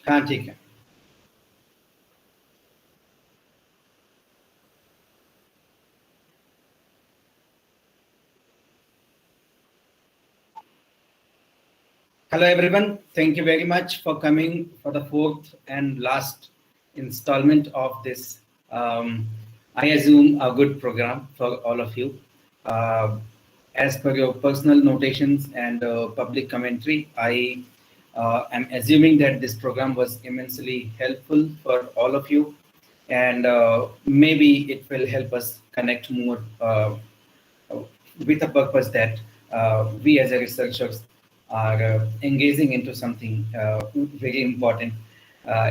हाँ ठीक है. Hello everyone, thank you very much for coming for the fourth and last installment of this, I assume, a good program for all of you. As per your personal notations and public commentary, I am assuming that this program was immensely helpful for all of you, and maybe it will help us connect more with a purpose that we as a researchers are engaging into something very important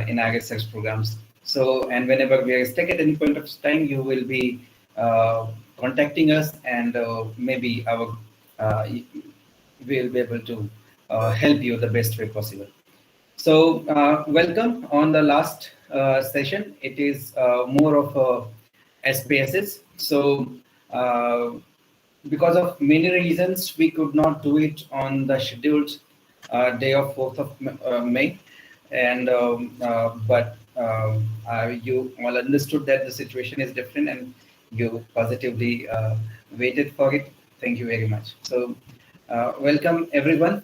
in our research programs. So, and whenever we are stuck at any point of time, you will be contacting us, and maybe our we will be able to help you the best way possible. So, welcome on the last session. It is more of a SPSS. So, because of many reasons, we could not do it on the scheduled day of 4th of May. And but you all understood that the situation is different, and you positively waited for it. Thank you very much. So, welcome everyone.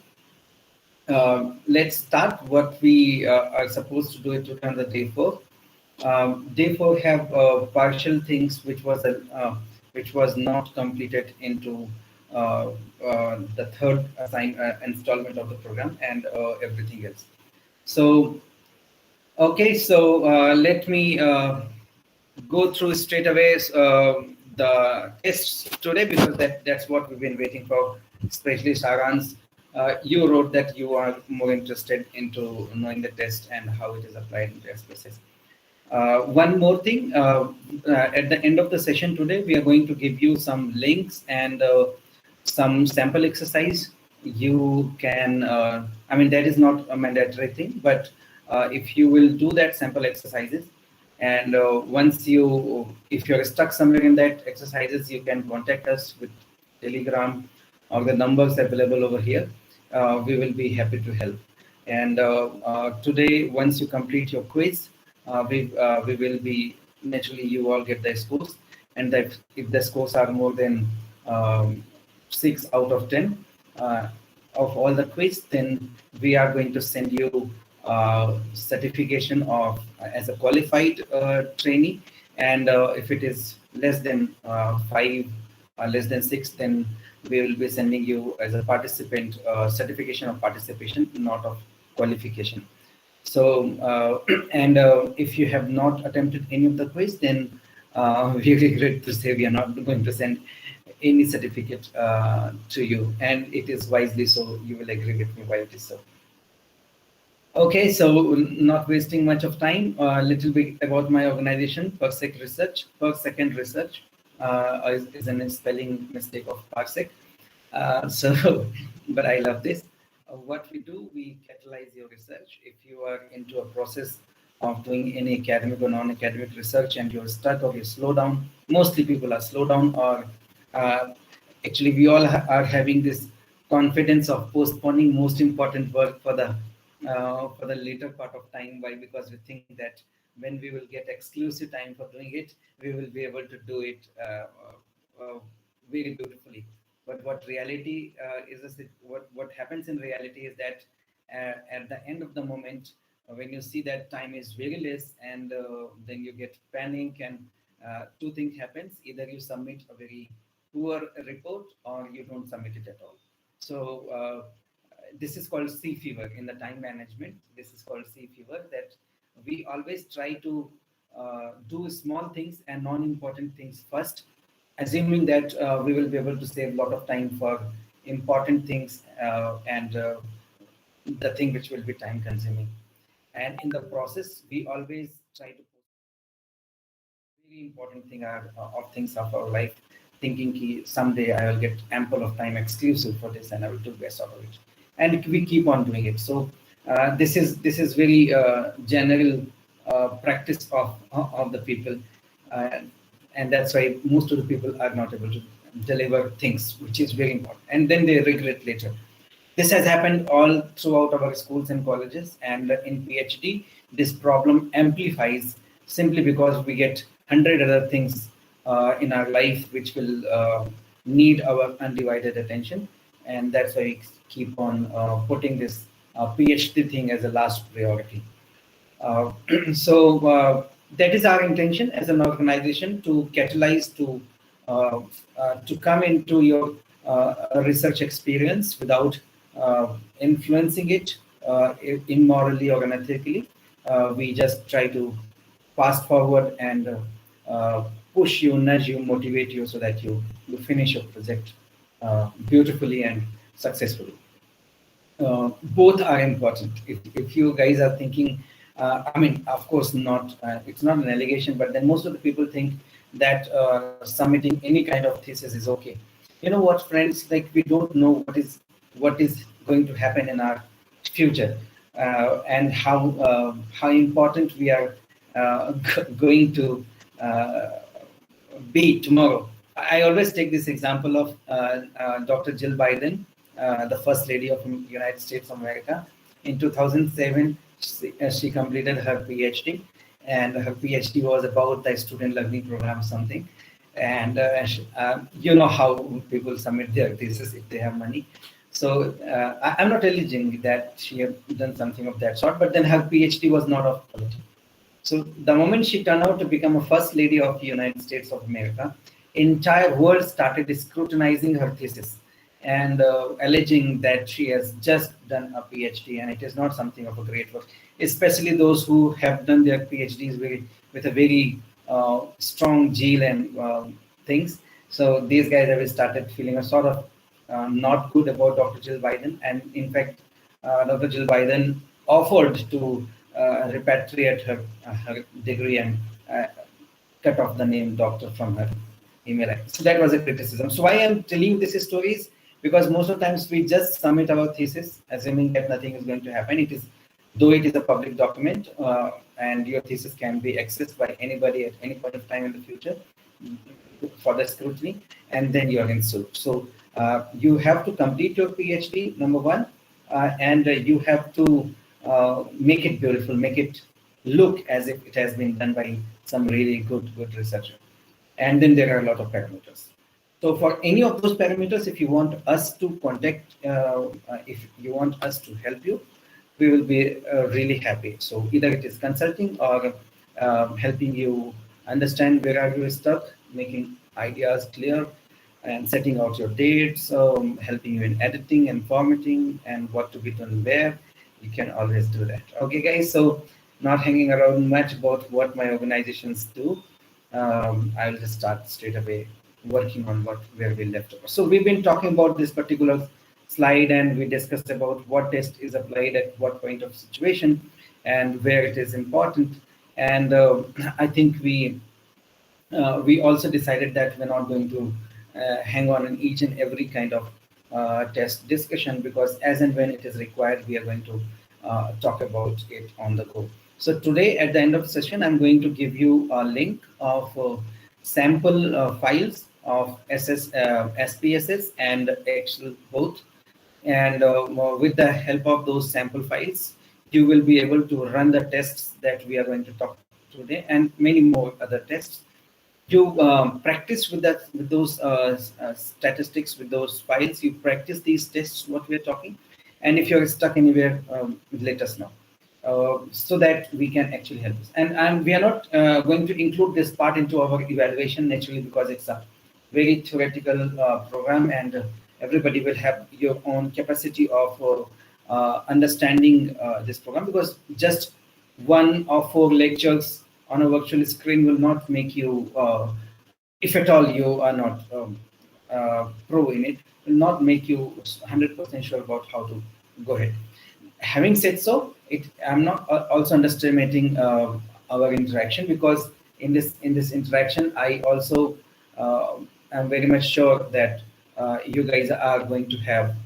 Let's start what we are supposed to do it today on the day 4. Day 4 have partial things which was not completed into the third installment of the program, and everything else. So okay, so let me go through straight away the tests today, because that's what we've been waiting for, especially Sarans. You wrote that you are more interested into knowing the test and how it is applied in test cases. One more thing, at the end of the session today, we are going to give you some links and some sample exercise. You can, I mean, that is not a mandatory thing, but if you will do that sample exercises, and once you, if you're stuck somewhere in that exercises, you can contact us with Telegram or the numbers available over here. We will be happy to help. And today, once you complete your quiz, we will be, naturally you all get the scores, and that if the scores are more than 6 out of 10 of all the quiz, then we are going to send you certification of as a qualified trainee. And if it is less than 5 or less than 6, then we will be sending you as a participant certification of participation, not of qualification. So, and if you have not attempted any of the quiz, then we regret to say we are not going to send any certificate to you, and it is wisely so. You will agree with me why it is so. Okay, so not wasting much of time, a little bit about my organization, Parsec Research. Per second research is a spelling mistake of Parsec. So, but I love this. What we do, we catalyze your research. If you are into a process of doing any academic or non-academic research and you're stuck or you slow down, mostly people are slow down, or actually we all are having this confidence of postponing most important work for the later part of time. Why? Because we think that when we will get exclusive time for doing it, we will be able to do it very beautifully. But what reality is what happens in reality is that at the end of the moment, when you see that time is very less, and then you get panic, and two things happens: either you submit a very poor report or you don't submit it at all. So this is called sea fever in the time management. This is called sea fever, that we always try to do small things and non-important things first, assuming that we will be able to save a lot of time for important things, and the thing which will be time consuming. And in the process, we always try to put very important thing of things of our life, thinking someday I will get ample of time exclusive for this and I will do best out of it. And we keep on doing it. So this is very general practice of the people. Uh, and that's why most of the people are not able to deliver things which is very important, and then they regret later. This has happened all throughout our schools and colleges, and in PhD, this problem amplifies simply because we get 100 other things in our life which will need our undivided attention, and that's why we keep on putting this PhD thing as a last priority. Uh, so that is our intention as an organization, to catalyze, to come into your research experience without influencing it immorally or unethically. We just try to fast forward and push you, nudge you, motivate you so that you finish your project beautifully and successfully. Both are important. If you guys are thinking, I mean, of course, not it's not an allegation, but then most of the people think that submitting any kind of thesis is okay. You know what, friends? Like, we don't know what is going to happen in our future, and how important we are going to be tomorrow. I always take this example of Dr. Jill Biden, the First Lady of the United States of America. In 2007, she completed her PhD, and her PhD was about the student learning program, something. And you know how people submit their thesis if they have money. So I'm not alleging that she had done something of that sort, but then her PhD was not of quality. So the moment she turned out to become a First Lady of the United States of America, entire world started scrutinizing her thesis and alleging that she has just done a PhD and it is not something of a great work, especially those who have done their PhDs with a very strong zeal and things. So these guys have started feeling a sort of not good about Dr. Jill Biden, and in fact, Dr. Jill Biden offered to repatriate her degree and cut off the name doctor from her email ID. So that was a criticism. So why I'm telling you this story is because most of the times we just submit our thesis assuming that nothing is going to happen. It is, though it is a public document, and your thesis can be accessed by anybody at any point of time in the future for the scrutiny, and then you're in suit. So you have to complete your PhD, number one, and you have to make it beautiful, make it look as if it has been done by some really good researcher. And then there are a lot of parameters. So for any of those parameters, if you want us to contact, if you want us to help you, we will be really happy. So either it is consulting or helping you understand where are you stuck, making ideas clear, and setting out your dates, helping you in editing and formatting and what to be done where. You can always do that. Okay, guys. So not hanging around much about what my organizations do. I will just start straight away working on where we left over. So we've been talking about this particular slide, and we discussed about what test is applied at what point of situation and where it is important. And I think we also decided that we're not going to hang on in each and every kind of test discussion, because as and when it is required, we are going to talk about it on the go. So today at the end of the session, I'm going to give you a link of sample files of SPSS and Excel both. And with the help of those sample files, you will be able to run the tests that we are going to talk today and many more other tests. You practice with those statistics, with those files. You practice these tests, what we're talking. And if you're stuck anywhere, let us know. So that we can actually help us. And we are not going to include this part into our evaluation naturally, because it's a very theoretical program, and everybody will have your own capacity of understanding this program, because just 1 or 4 lectures on a virtual screen will not make you, if at all you are not pro in it, will not make you 100% sure about how to go ahead. Having said so, I'm not also underestimating our interaction, because in this interaction, I also am very much sure that you guys are going to have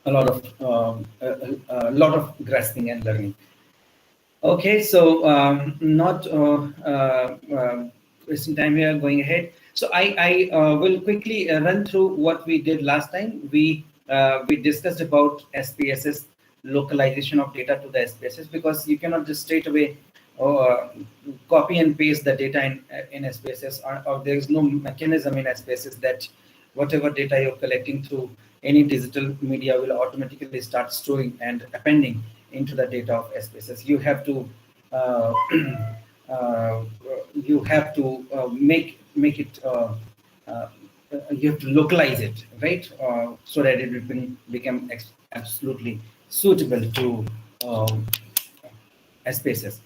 a lot of grasping and learning. Okay, so not wasting time here, going ahead. So I will quickly run through what we did last time. We we discussed about SPSS, localization of data to the SPSS, because you cannot just straight away copy and paste the data in SPSS, or there is no mechanism in SPSS that whatever data you're collecting through any digital media will automatically start storing and appending into the data of SPSS. You have to make it you have to localize it, right, so that it will become absolutely suitable to SPSS.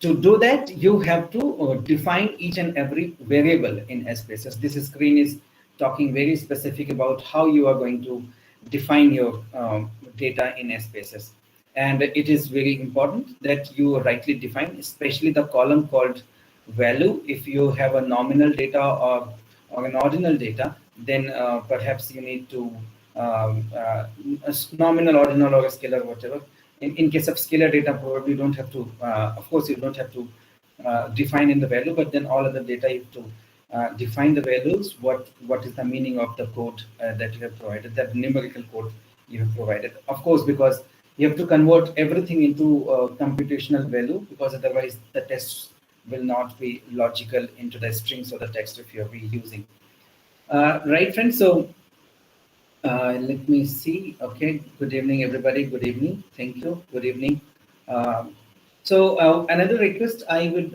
To do that, you have to define each and every variable in SPSS. This screen is talking very specific about how you are going to define your data in SPSS. And it is very important that you rightly define, especially the column called value. If you have a nominal data or an ordinal data, then perhaps you need to a nominal, ordinal, or a scalar, whatever. In case of scalar data, probably you don't have to, of course, you don't have to define in the value, but then all other data you have to define the values, what is the meaning of the code that you have provided, that numerical code you have provided. Of course, because you have to convert everything into computational value, because otherwise the tests will not be logical into the strings or the text if you are using. Right, friends? So let me see. Okay. Good evening, everybody. Good evening. Thank you. Good evening. So another request I would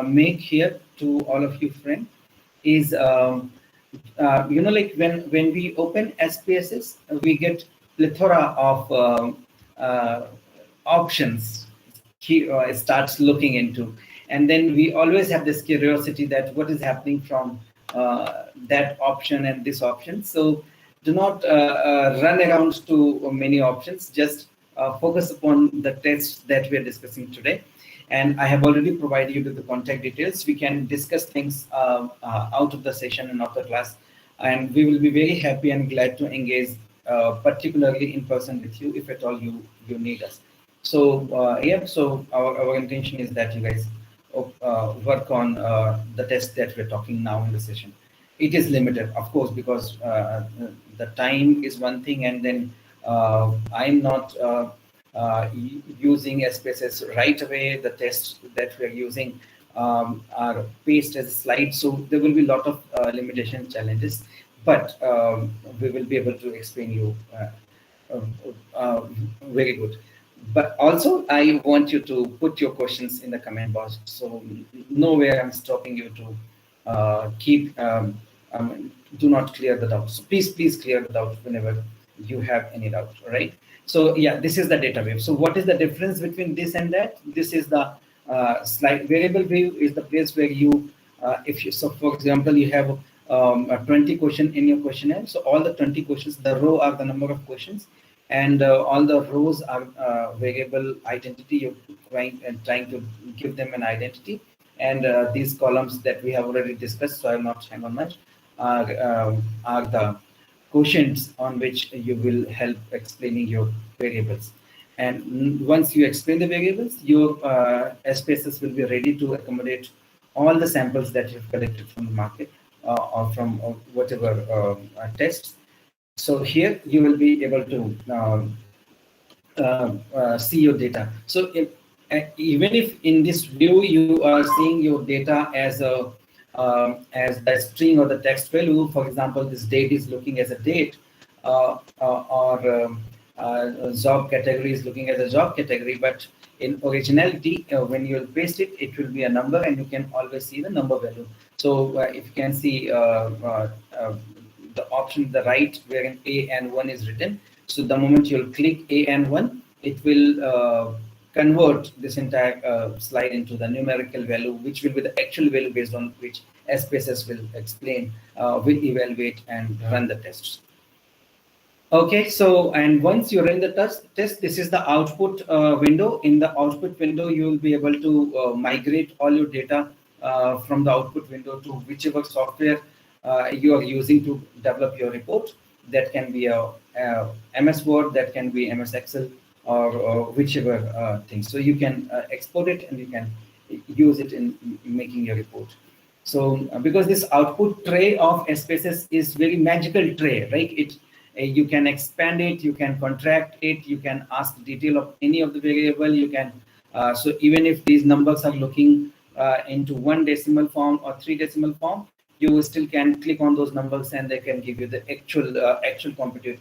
make here to all of you, friends, is like when we open SPSS, we get plethora of options it starts looking into, and then we always have this curiosity that what is happening from that option and this option. So do not run around to many options. Just focus upon the test that we are discussing today. And I have already provided you with the contact details. We can discuss things out of the session and after class, and we will be very happy and glad to engage, particularly in person with you, if at all you need us. So yeah, so our intention is that you guys work on the test that we're talking now in the session. It is limited, of course, because the time is one thing, and then I'm not using SPSS right away. The tests that we're using are pasted as slides, so there will be a lot of limitation challenges, but we will be able to explain you very good. But also, I want you to put your questions in the comment box. So nowhere I'm stopping you to keep. Do not clear the doubt. So please clear the doubt whenever you have any doubt. Right. So yeah, this is the data wave. So what is the difference between this and that? This is the slide variable view is the place where you, so for example, you have a 20 question in your questionnaire. So all the 20 questions, the row are the number of questions, and all the rows are variable identity. You're trying to give them an identity, and these columns that we have already discussed, so I will not hang on much, are the quotients on which you will help explaining your variables. And once you explain the variables, your SPSS will be ready to accommodate all the samples that you've collected from the market or from whatever tests. So here you will be able to see your data. So even if in this view you are seeing your data as a as the string or the text value, for example, this date is looking as a date, or job category is looking as a job category, but in originality, when you will paste it, it will be a number, and you can always see the number value. So if you can see the option the right wherein A and 1 is written, so the moment you'll click A and 1, it will convert this entire slide into the numerical value, which will be the actual value based on which SPSS will explain, will evaluate and run the tests. Okay, so and once you run the test, this is the output window. In the output window, you will be able to migrate all your data from the output window to whichever software you are using to develop your report. That can be a MS Word, that can be MS Excel, or whichever thing. So you can export it and you can use it in making your report. So because this output tray of SPSS is very magical tray, right? You can expand it, you can contract it, you can ask detail of any of the variable. You can so even if these numbers are looking into 1 decimal form or 3 decimal form, you still can click on those numbers and they can give you the actual computed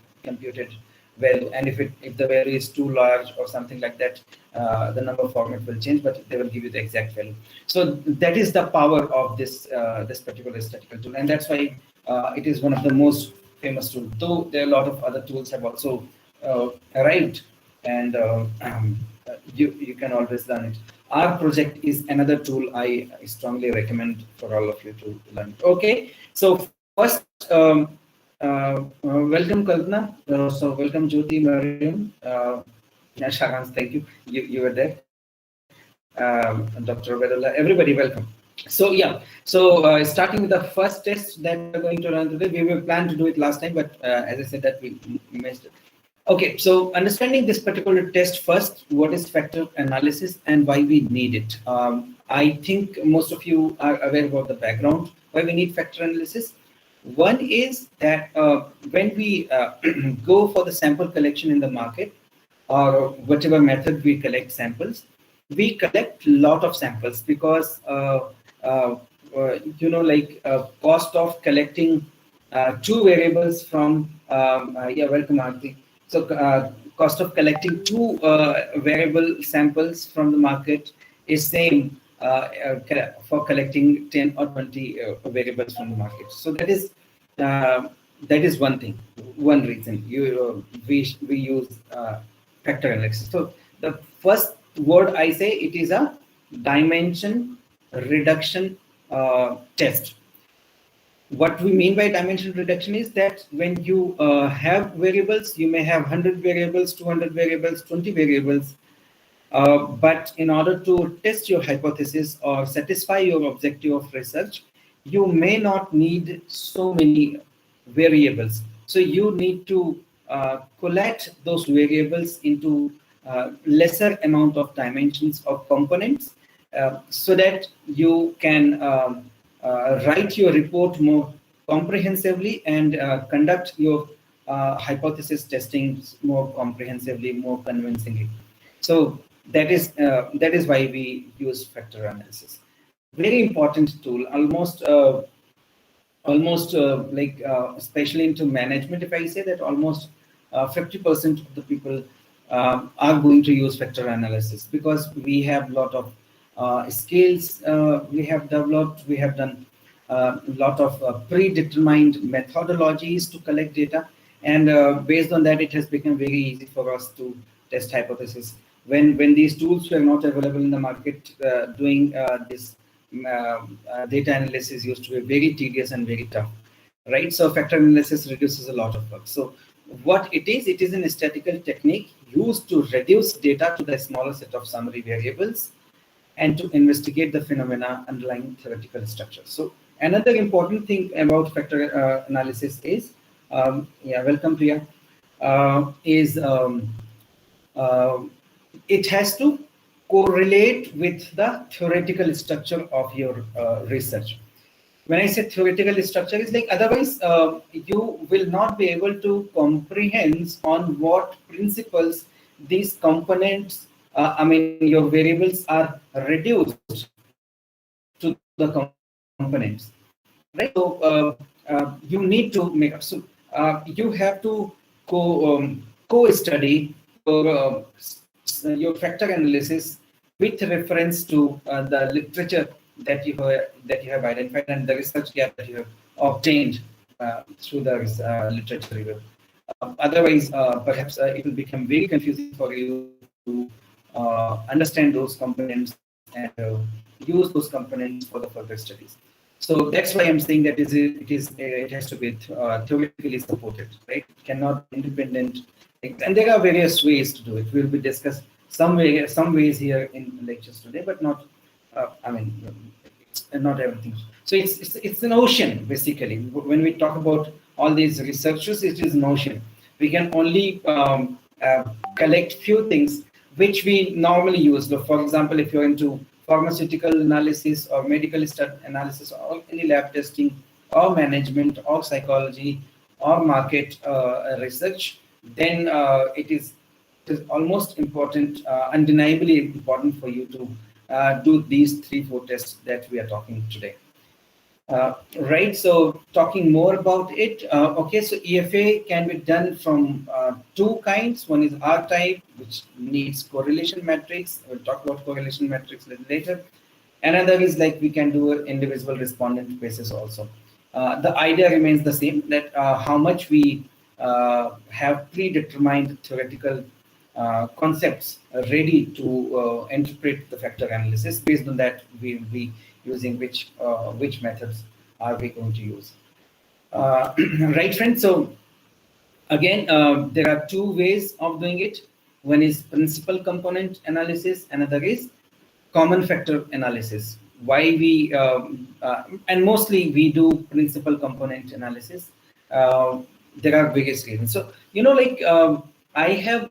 value. And if the value is too large or something like that, the number format will change, but they will give you the exact value. So that is the power of this this particular statistical tool, and that's why it is one of the most famous tools. Though there are a lot of other tools have also arrived, and you can always learn it. Our project is another tool I strongly recommend for all of you to learn. Okay, so first, welcome Kalpana. So welcome Jyoti, Mariam, Sharans, thank you. You were there. Dr. Vedula, everybody welcome. So yeah, so starting with the first test that we're going to run today, we were planned to do it last time, but as I said that we missed it. Okay, so understanding this particular test first, what is factor analysis and why we need it. I think most of you are aware about the background, why we need factor analysis. One is that when we go for the sample collection in the market, or whatever method we collect samples, we collect a lot of samples because cost of collecting 2 variables from yeah, welcome Aarti. So cost of collecting 2 variable samples from the market is same for collecting 10 or 20 variables from the market. So that is one thing, one reason we use factor analysis. So the first word I say, it is a dimension reduction test. What we mean by dimension reduction is that when you have variables, you may have 100 variables, 200 variables, 20 variables, but in order to test your hypothesis or satisfy your objective of research, you may not need so many variables. So you need to collect those variables into lesser amount of dimensions of components so that you can write your report more comprehensively and conduct your hypothesis testing more comprehensively, more convincingly. So that is why we use factor analysis. Very important tool, especially into management. If I say that almost 50% of the people are going to use factor analysis, because we have a lot of skills we have developed. We have done a lot of predetermined methodologies to collect data, and based on that, it has become very easy for us to test hypotheses. When these tools were not available in the market, doing this data analysis used to be very tedious and very tough, right? So factor analysis reduces a lot of work. So what it is a statistical technique used to reduce data to the smaller set of summary variables and to investigate the phenomena underlying theoretical structure. So another important thing about factor analysis is, yeah, welcome Priya, is it has to correlate with the theoretical structure of your research. When I say theoretical structure, it's like otherwise you will not be able to comprehend on what principles these components, your variables are reduced to the components, right? So you need to make up. So you have to co-study your factor analysis with reference to the literature that you have identified and the research gap that you have obtained through the literature review. Otherwise, perhaps it will become very confusing for you to understand those components and use those components for the further studies. So that's why I'm saying that it has to be theoretically supported, right? It cannot be independent, and there are various ways to do it. We'll be discussed some ways here in lectures today, but not. Not everything. So it's an ocean basically. When we talk about all these researchers, it is an ocean. We can only collect few things which we normally use. So for example, if you're into pharmaceutical analysis or medical analysis or any lab testing or management or psychology or market research, then it is almost important, undeniably important for you to do these 3-4 tests that we are talking today. Right, so talking more about it, okay, so EFA can be done from 2 kinds. One is R-type, which needs correlation matrix. We'll talk about correlation matrix a little later. Another is like we can do an individual respondent basis also. The idea remains the same, that how much we have predetermined theoretical concepts ready to interpret the factor analysis. Based on that, we will be using which methods are we going to use. Right, friends? So again, there are 2 ways of doing it. One is principal component analysis, another is common factor analysis. Why we and mostly we do principal component analysis. There are various reasons. So like I have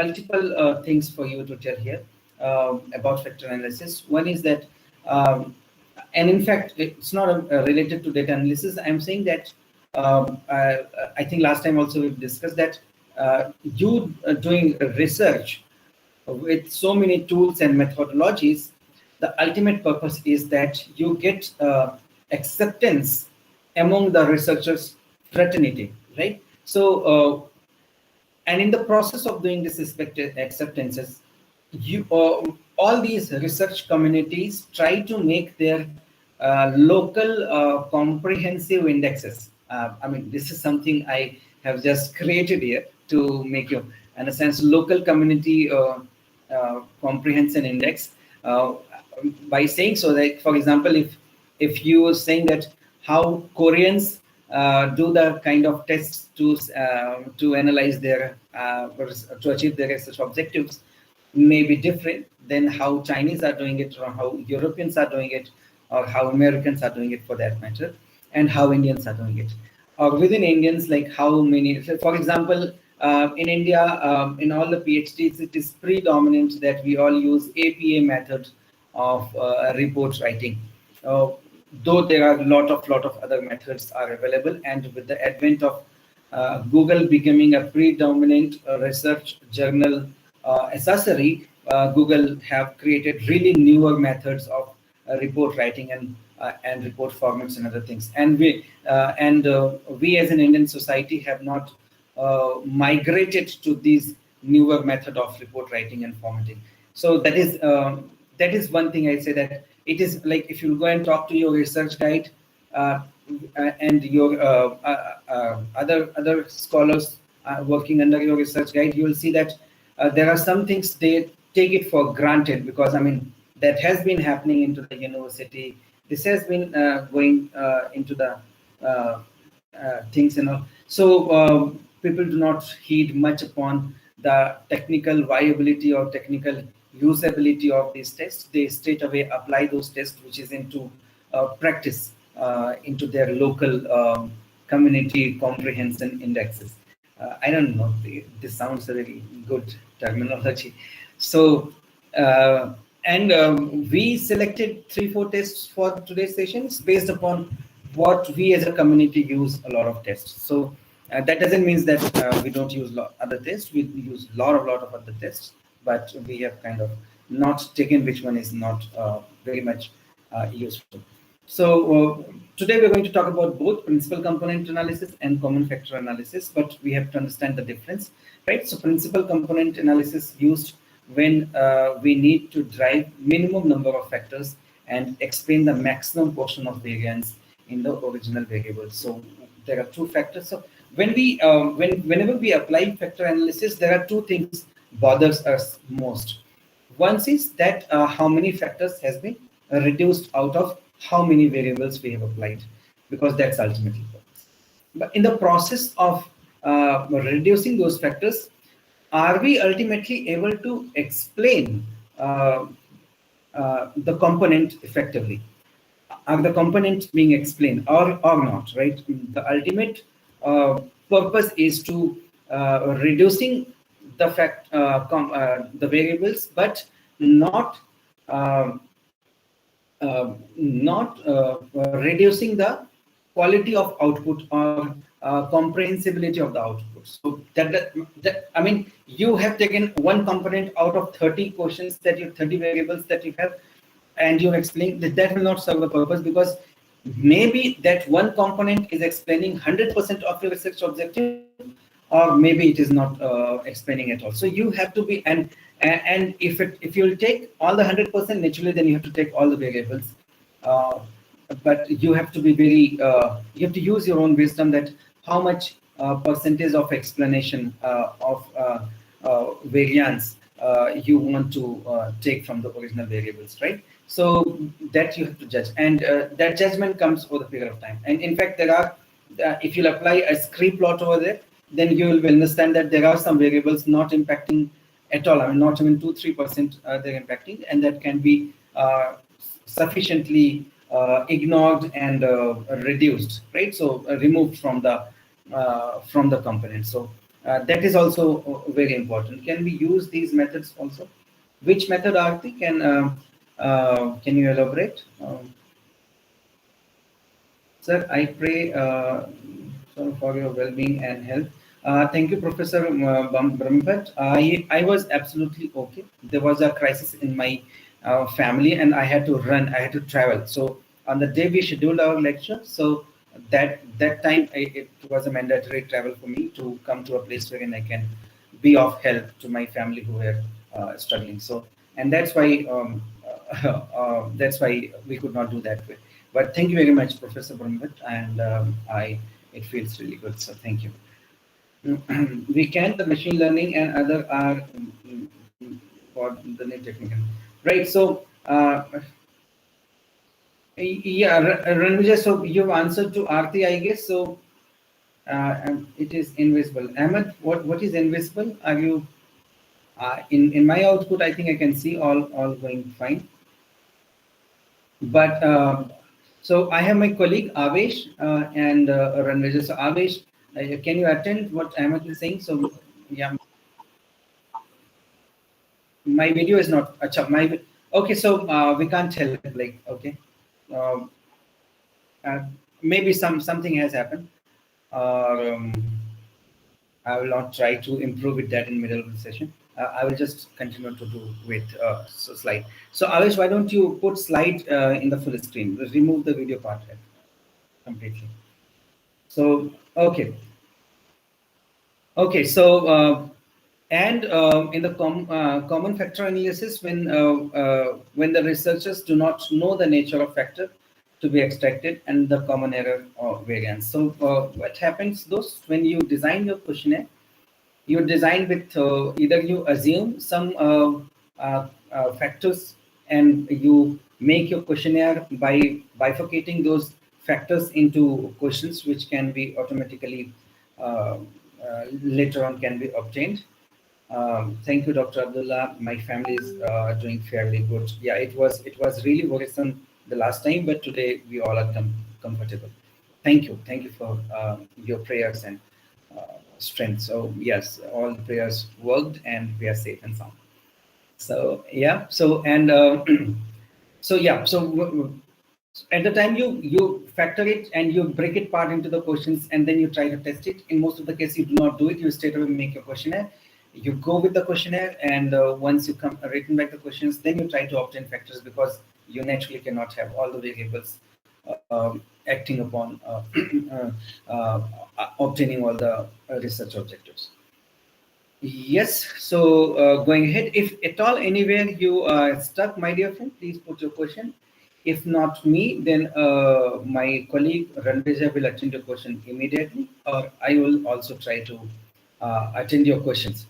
multiple things for you to tell here about factor analysis. One is that, and in fact, it's not related to data analysis. I'm saying that I think last time also we discussed that you doing research with so many tools and methodologies, the ultimate purpose is that you get acceptance among the researchers' fraternity, right? So, and in the process of doing this acceptances, you all these research communities try to make their local comprehensive indexes. I mean, this is something I have just created here to make you, in a sense, local community comprehension index. By saying so, like for example, if you are saying that how Koreans do the kind of tests to analyze their to achieve their research objectives may be different than how Chinese are doing it, or how Europeans are doing it, or how Americans are doing it for that matter, and how Indians are doing it. Or within Indians, like how many, for example, in India, in all the PhDs, it is predominant that we all use APA method of report writing. Though there are a lot of other methods are available, and with the advent of Google becoming a predominant research journal accessory, Google have created really newer methods of report writing and report formats and other things. And we as an Indian society have not migrated to these newer method of report writing and formatting. So that is one thing I say, that it is like if you go and talk to your research guide and your other scholars working under your research guide, you will see that there are some things they take it for granted, because I mean that has been happening into the university. This has been going into the things, So people do not heed much upon the technical viability or technical usability of these tests. They straight away apply those tests, which is into practice, into their local community comprehension indexes. I don't know, this sounds a very good terminology. So, we selected 3-4 tests for today's sessions based upon what we as a community use a lot of tests. So that doesn't mean that we don't use other tests. We use a lot of other tests, but we have kind of not taken which one is not very much useful. So today we're going to talk about both principal component analysis and common factor analysis, but we have to understand the difference, right? So principal component analysis used when we need to drive minimum number of factors and explain the maximum portion of variance in the original variable. So there are 2 factors. So when we whenever we apply factor analysis, there are 2 things bothers us most. One is that how many factors has been reduced out of how many variables we have applied, because that's ultimately purpose. But in the process of reducing those factors, are we ultimately able to explain the component effectively? Are the components being explained or not, right? The ultimate purpose is to reducing the the variables, but not reducing the quality of output or comprehensibility of the output. So that I mean, you have taken one component out of 30 questions that you 30 variables that you have, and you explain that will not serve the purpose, because maybe that one component is explaining 100% of your research objective, or maybe it is not explaining at all. So you have to be, and if you'll take all the 100%, naturally then you have to take all the variables. But you have to be very, you have to use your own wisdom that how much percentage of explanation of variance you want to take from the original variables, right? So that you have to judge, and that judgment comes over the period of time. And in fact, there are, if you'll apply a scree plot over there, then you will understand that there are some variables not impacting at all. I mean, not even 2-3% they're impacting, and that can be sufficiently ignored and reduced, right? So removed from the component. So that is also very important. Can we use these methods also? Which method, Aarti? Can you elaborate? Sir, I pray for your well-being and health. Thank you, Professor Brahmbhatt. I was absolutely okay. There was a crisis in my family, and I had to run. I had to travel. So on the day we scheduled our lecture, so that time it was a mandatory travel for me to come to a place wherein I can be of help to my family who were struggling. So, and that's why we could not do that way. But thank you very much, Professor Brahmbhatt, and it feels really good. So thank you. We can, the machine learning and other are for the new technical, right? So yeah, Ranvija, so you've answered to Aarti, I guess. So it is invisible. Ahmed, what is invisible? Are you in my output? I think I can see all going fine. But so I have my colleague Avesh and Ranvija. So Avesh, can you attend what Ahmed is saying? So yeah, my video is not. Okay, so we can't tell it. Like okay, maybe something has happened, or I will not try to improve it that in middle of the session. I will just continue to do with slide. So Avesh, why don't you put slide in the full screen? Remove the video part completely. So okay. Okay, so and in the common factor analysis, when the researchers do not know the nature of factor to be extracted and the common error or variance. So what happens those when you design your questionnaire, you design with either you assume some factors and you make your questionnaire by bifurcating those factors into questions which can be automatically later on can be obtained. Thank you, Dr. Abdullah. My family is doing fairly good. Yeah, it was really worrisome the last time, but today we all are comfortable. Thank you for your prayers and strength. So yes, all the prayers worked, and we are safe and sound. So yeah. So and so yeah. So at the time you factor it and you break it part into the questions, and then you try to test it. In most of the case, you do not do it. You straight away make your questionnaire. You go with the questionnaire, and once you come written back the questions, then you try to obtain factors, because you naturally cannot have all the variables acting upon obtaining all the research objectives. Yes, so going ahead, if at all anywhere you are stuck, my dear friend, please put your question. If not me, then my colleague Ranveja will attend your question immediately, or I will also try to attend your questions.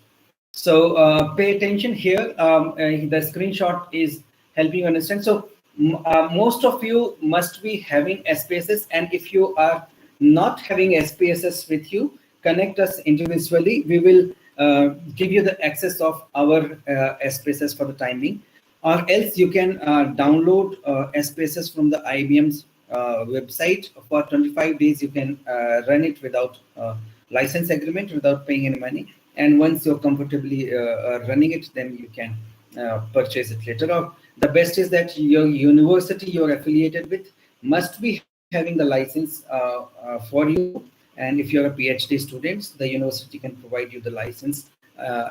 So pay attention here. The screenshot is helping you understand. So most of you must be having SPSS, and if you are not having SPSS with you, connect us individually. We will give you the access of our SPSS for the time being, or else you can download SPSS from the IBM's website for 25 days. You can run it without license agreement, without paying any money. And once you're comfortably running it, then you can purchase it later on. The best is that your university you're affiliated with must be having the license for you, and if you're a PhD student, the university can provide you the license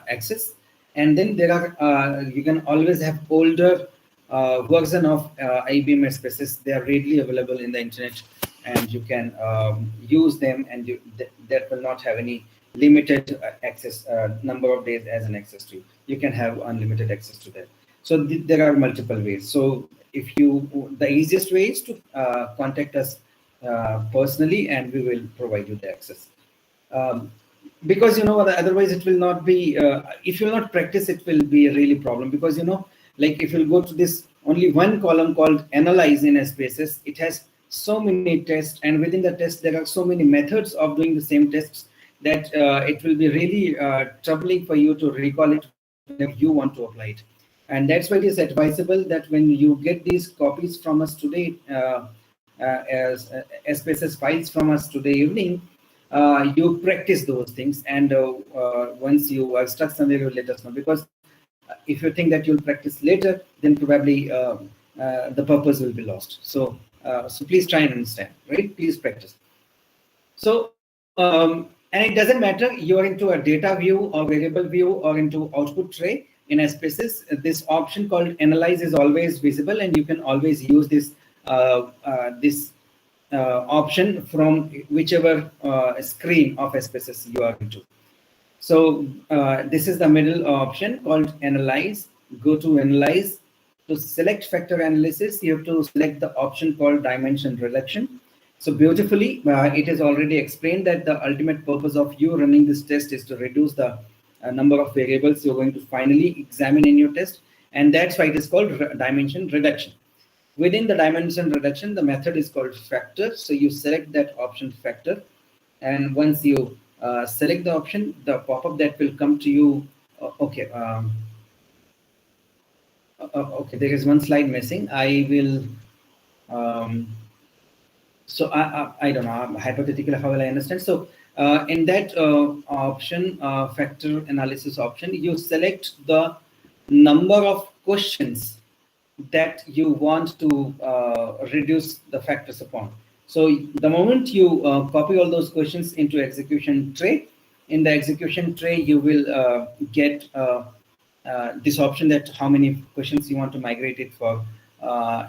access. And then there are you can always have older version of IBM SPSS. They are readily available in the internet, and you can use them, and that will not have any limited access number of days as an access to. You can have unlimited access to that. So there are multiple ways. So if the easiest way is to contact us personally, and we will provide you the access. Because otherwise it will not be, if you will not practice, it will be a really problem. Because like if you'll go to this only one column called analyze in SPSS, it has so many tests, and within the test there are so many methods of doing the same tests that it will be really troubling for you to recall it whenever you want to apply it. And that's why it is advisable that when you get these copies from us today, as SPSS files from us today evening, you practice those things, and once you are stuck somewhere, you let us know. Because if you think that you'll practice later, then probably the purpose will be lost. So please try and understand, right? Please practice. So and it doesn't matter you're into a data view or variable view or into output tray. In SPSS, this option called analyze is always visible, and you can always use this option from whichever screen of SPSS you are into. So this is the middle option called analyze. Go to analyze. To select factor analysis, you have to select the option called dimension reduction. So beautifully, it is already explained that the ultimate purpose of you running this test is to reduce the number of variables you're going to finally examine in your test, and that's why it is called dimension reduction. Within the dimension reduction, the method is called factor. So you select that option factor, and once you select the option, the pop-up that will come to you. Okay, okay, there is one slide missing. I will. So I don't know, hypothetically, how will I understand? So in that option, factor analysis option, you select the number of questions that you want to reduce the factors upon. So the moment you copy all those questions into execution tray, in the execution tray, you will get this option that how many questions you want to migrate it for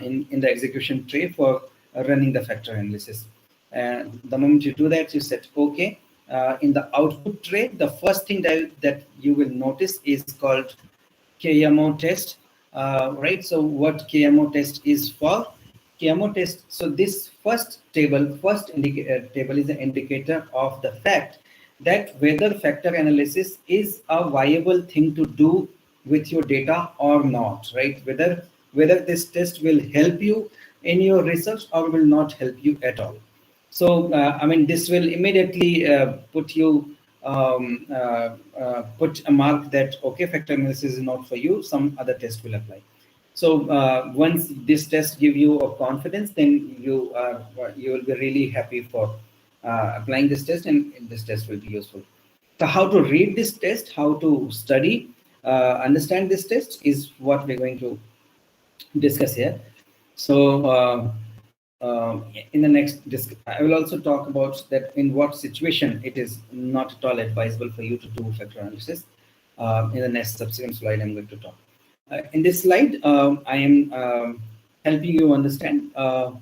in the execution tray for running the factor analysis. And the moment you do that, you set OK. In the output tray, the first thing that you will notice is called Kmo Test, right? So what Kmo Test is for? Kmo Test. So this first table is an indicator of the fact that whether factor analysis is a viable thing to do with your data or not, right? Whether this test will help you in your research or will not help you at all. So I mean, this will immediately put you put a mark that okay, factor analysis is not for you, some other test will apply. So once this test give you a confidence, then you will be really happy for applying this test, and this test will be useful. So how to read this test, how to study, understand this test is what we're going to discuss here. So in the next I will also talk about that in what situation it is not at all advisable for you to do factor analysis. In the next subsequent slide, I'm going to talk. In this slide, I am helping you understand how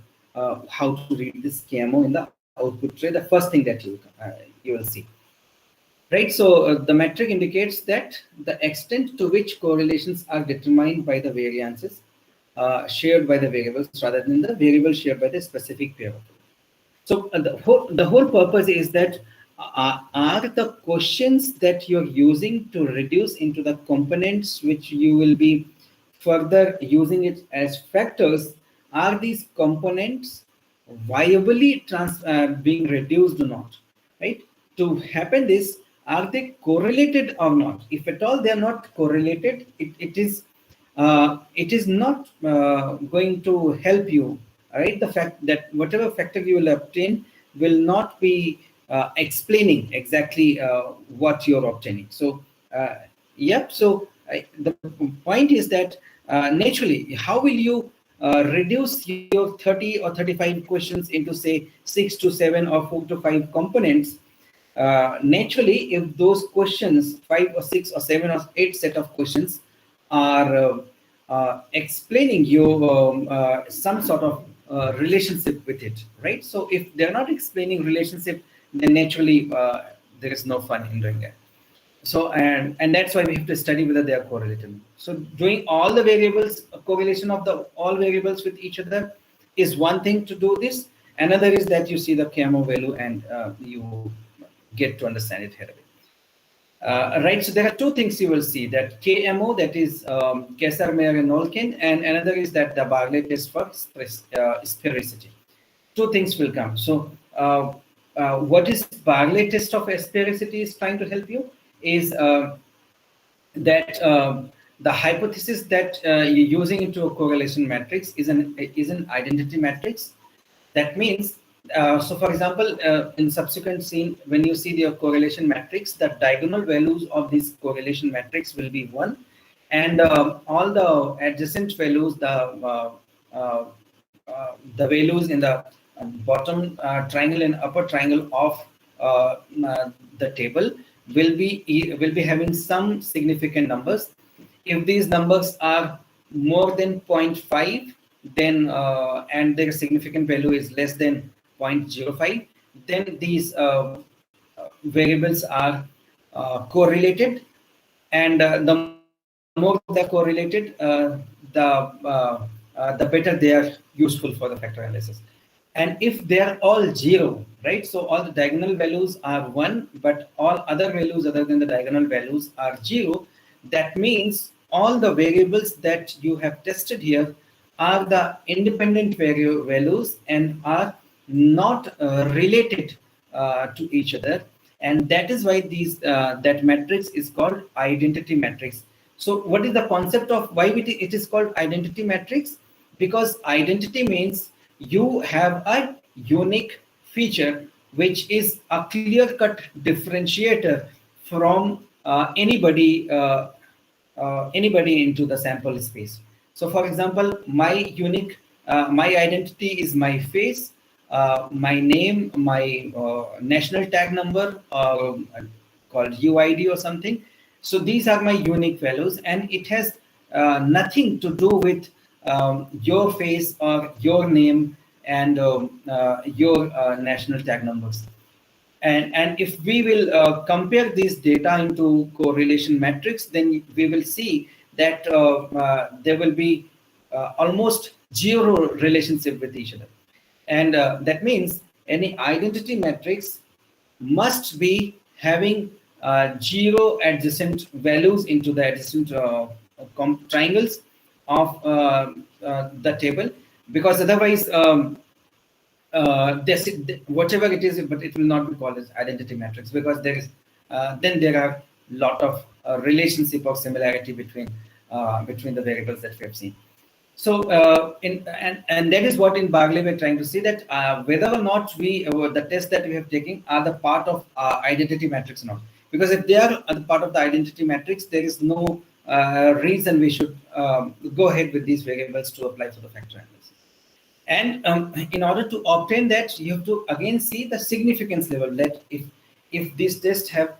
to read this KMO in the output tray. The first thing that you will see. Right, so the metric indicates that the extent to which correlations are determined by the variances shared by the variables rather than the variable shared by the specific pair. So the whole purpose is that are the questions that you're using to reduce into the components which you will be further using it as factors, are these components viably being reduced or not, right? To happen this, are they correlated or not? If at all they are not correlated, it is not going to help you, right? The fact that whatever factor you will obtain will not be explaining exactly what you're obtaining. So yep, so the point is that naturally, how will you reduce your 30 or 35 questions into say 6 to 7 or 4 to 5 components, naturally, if those questions, 5 or 6 or 7 or 8 set of questions, are explaining you some sort of relationship with it, right? So if they're not explaining relationship, then naturally there is no fun in doing that. So and that's why we have to study whether they are correlated. So doing all the variables, correlation of the all variables with each other is one thing to do this. Another is that you see the KMO value and you get to understand it here. Right, so there are two things you will see, that KMO, that is Kessler, Mayer, and Nolkin, and another is that the Barlett test for sphericity. Two things will come. So what is Barlett test of sphericity is trying to help you is that the hypothesis that you're using into a correlation matrix is an identity matrix. That means, so for example, in subsequent scene, when you see the correlation matrix, the diagonal values of this correlation matrix will be 1, and all the adjacent values, the values in the bottom triangle and upper triangle of the table will be having some significant numbers. If these numbers are more than 0.5, then and their significant value is less than 0.05, then these variables are correlated, and the more they're correlated, the better they are useful for the factor analysis. And if they are all 0, right, so all the diagonal values are 1, but all other values other than the diagonal values are 0, that means all the variables that you have tested here are the independent values and are not related to each other, and that is why that matrix is called identity matrix. So what is the concept of why it is called identity matrix? Because identity means you have a unique feature which is a clear-cut differentiator from anybody into the sample space. So for example, my identity is my face, my name, my national tag number, called UID or something. So these are my unique values, and it has nothing to do with your face or your name and your national tag numbers. And if we will compare this data into correlation matrix, then we will see that there will be almost 0 relationship with each other. And that means any identity matrix must be having 0 adjacent values into the adjacent triangles of the table, because otherwise whatever it is, but it will not be called as identity matrix, because there is then there are lot of relationship or similarity between the variables that we have seen. So and that is what in Barlett we're trying to see, that whether or not the tests that we have taken are the part of identity matrix or not. Because if they are part of the identity matrix, there is no reason we should go ahead with these variables to apply for the factor analysis. And in order to obtain that, you have to again see the significance level, that if this test have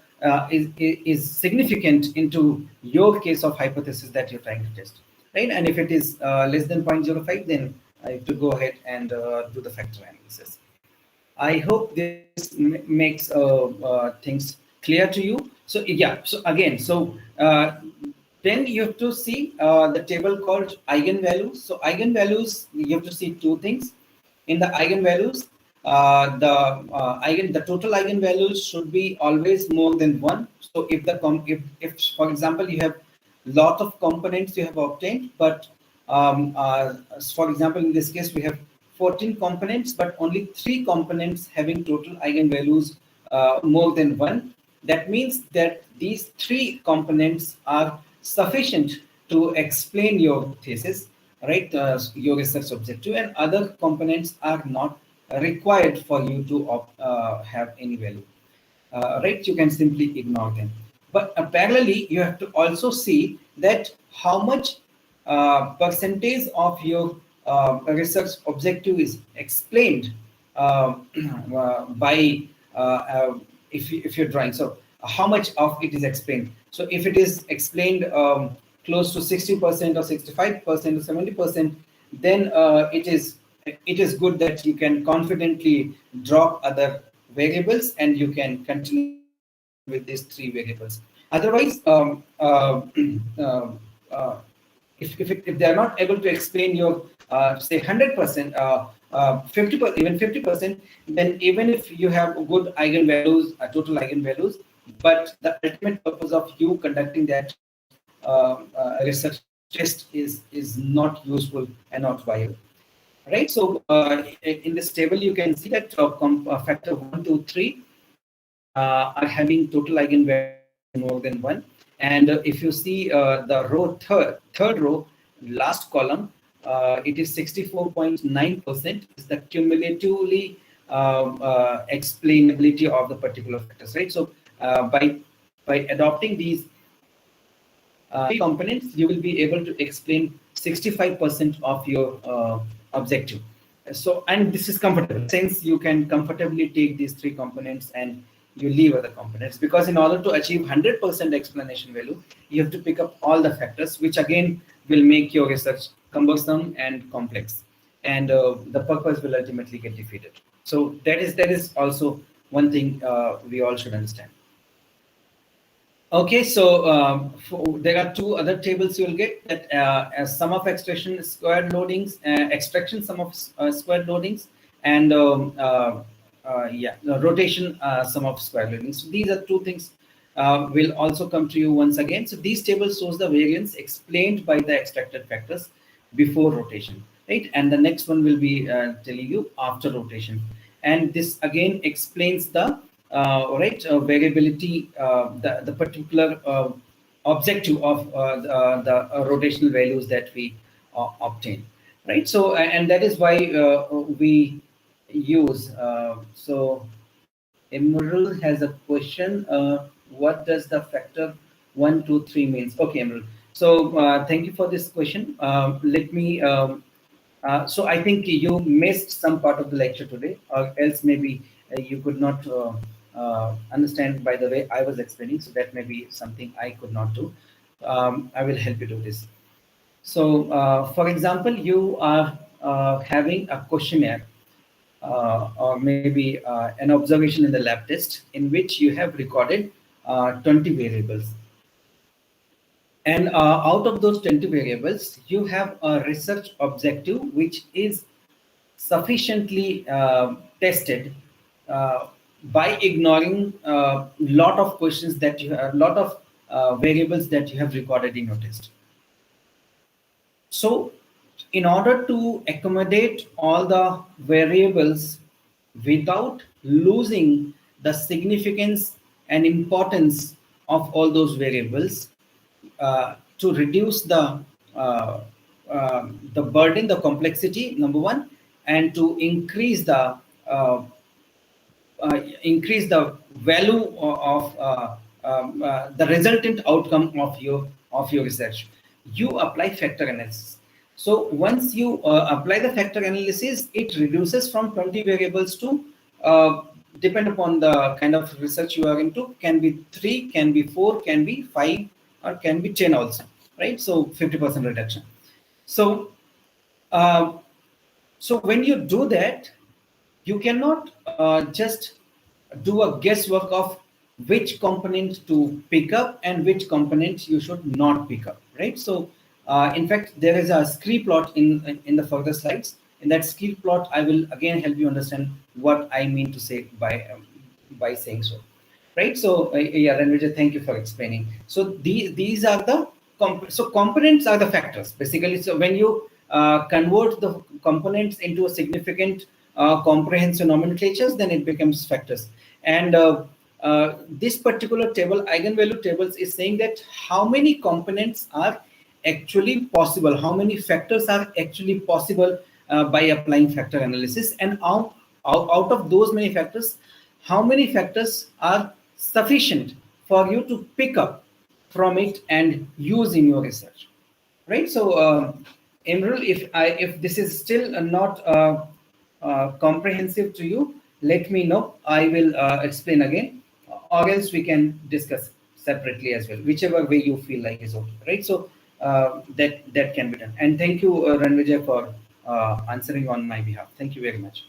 is significant into your case of hypothesis that you're trying to test, right? And if it is less than 0.05, then I have to go ahead and do the factor analysis. I hope this makes things clear to you. So yeah, so again, then you have to see the table called eigenvalues. So eigenvalues, you have to see two things. In the eigenvalues, the total eigenvalues should be always more than 1. So if for example you have lot of components you have obtained, but for example in this case we have 14 components, but only 3 components having total eigenvalues more than 1. That means that these 3 components are sufficient to explain your thesis, right? Your research objective, and other components are not required for you to have any value, right? You can simply ignore them. But parallelly, you have to also see that how much percentage of your a research objective is explained by if you're drawing. So how much of it is explained? So if it is explained close to 60% or 65% or 70%, then it is good that you can confidently drop other variables and you can continue with these three variables. Otherwise, if they are not able to explain your say 100%, 50%, even 50%, then even if you have good eigenvalues, total eigenvalues, but the ultimate purpose of you conducting that research test is not useful and not viable. Right. So in this table, you can see that factor 1, 2, 3 are having total eigenvalues more than one. And if you see the row third row, last column, it is 64.9% is the cumulatively explainability of the particular factors, right? So by adopting these three components, you will be able to explain 65% of your objective. So, and this is comfortable since you can comfortably take these three components and you leave other components, because in order to achieve 100% explanation value, you have to pick up all the factors, which again will make your research cumbersome and complex, and the purpose will ultimately get defeated. So that is also one thing we all should understand. Okay, so there are two other tables you'll get, that as sum of extraction squared loadings, extraction sum of squared loadings, and rotation sum of squared loadings. So these are two things will also come to you once again. So these tables shows the variance explained by the extracted factors before rotation, right? And the next one will be telling you after rotation, and this again explains the variability, the particular objective of the rotational values that we obtain, right? So and that is why we use so Emerald has a question. What does the factor 1, 2, 3 means? Okay, Emerald. So thank you for this question. Let me so I think you missed some part of the lecture today, or else maybe you could not understand by the way I was explaining. So that may be something I could not do. I will help you do this. So, for example, you are having a questionnaire or maybe an observation in the lab test in which you have recorded 20 variables. And out of those 20 variables, you have a research objective which is sufficiently tested by ignoring a lot of questions that you have, a lot of variables that you have recorded in your test. So in order to accommodate all the variables without losing the significance and importance of all those variables, to reduce the burden, the complexity, number one, and to increase the value of the resultant outcome of your research, you apply factor analysis. So once you apply the factor analysis, it reduces from 20 variables to depend upon the kind of research you are into, can be 3, can be 4, can be 5, or can be 10 also, right? So 50% reduction. So so when you do that, you cannot just do a guesswork of which component to pick up and which component you should not pick up, right? So in fact, there is a scree plot in the further slides. In that scree plot, I will again help you understand what I mean to say by saying so, right? So yeah, Ranvija, thank you for explaining. So these are the components are the factors basically. So when you convert the components into a significant comprehensive nomenclatures, then it becomes factors. And this particular table, eigenvalue tables, is saying that how many components are actually possible, how many factors are actually possible by applying factor analysis, and out of those many factors, how many factors are sufficient for you to pick up from it and use in your research, right? So Imrul, if this is still not comprehensive to you, let me know. I will explain again, or else we can discuss separately as well, whichever way you feel like is okay, right? So that can be done. And thank you, Ranvijay, for answering on my behalf. Thank you very much.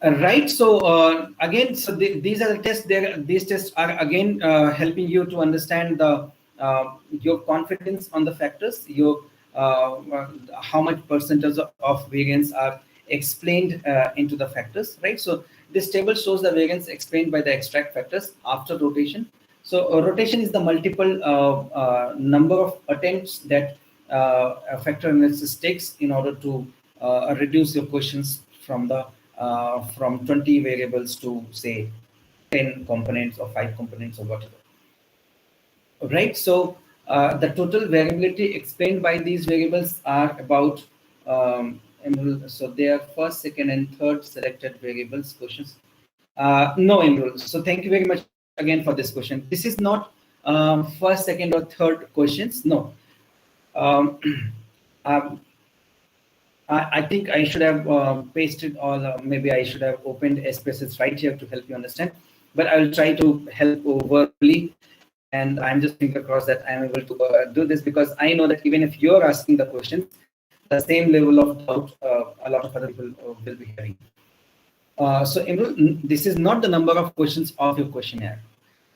Right. So again, so these are the tests. These tests are again helping you to understand the your confidence on the factors, your how much percentage of variance are explained into the factors. Right. So this table shows the variance explained by the extract factors after rotation. So rotation is the multiple number of attempts that a factor analysis takes in order to reduce your questions from 20 variables to say 10 components or 5 components or whatever. Right. So the total variability explained by these variables are about so they are first, second, and third selected variables questions. No, Imrul. So thank you very much again for this question. This is not first, second, or third questions. No. I think I should have pasted all, maybe I should have opened SPSS right here to help you understand, but I will try to help verbally. And I'm just thinking across that I'm able to do this, because I know that even if you're asking the questions, the same level of doubt a lot of other people will be having. So Imrul, this is not the number of questions of your questionnaire.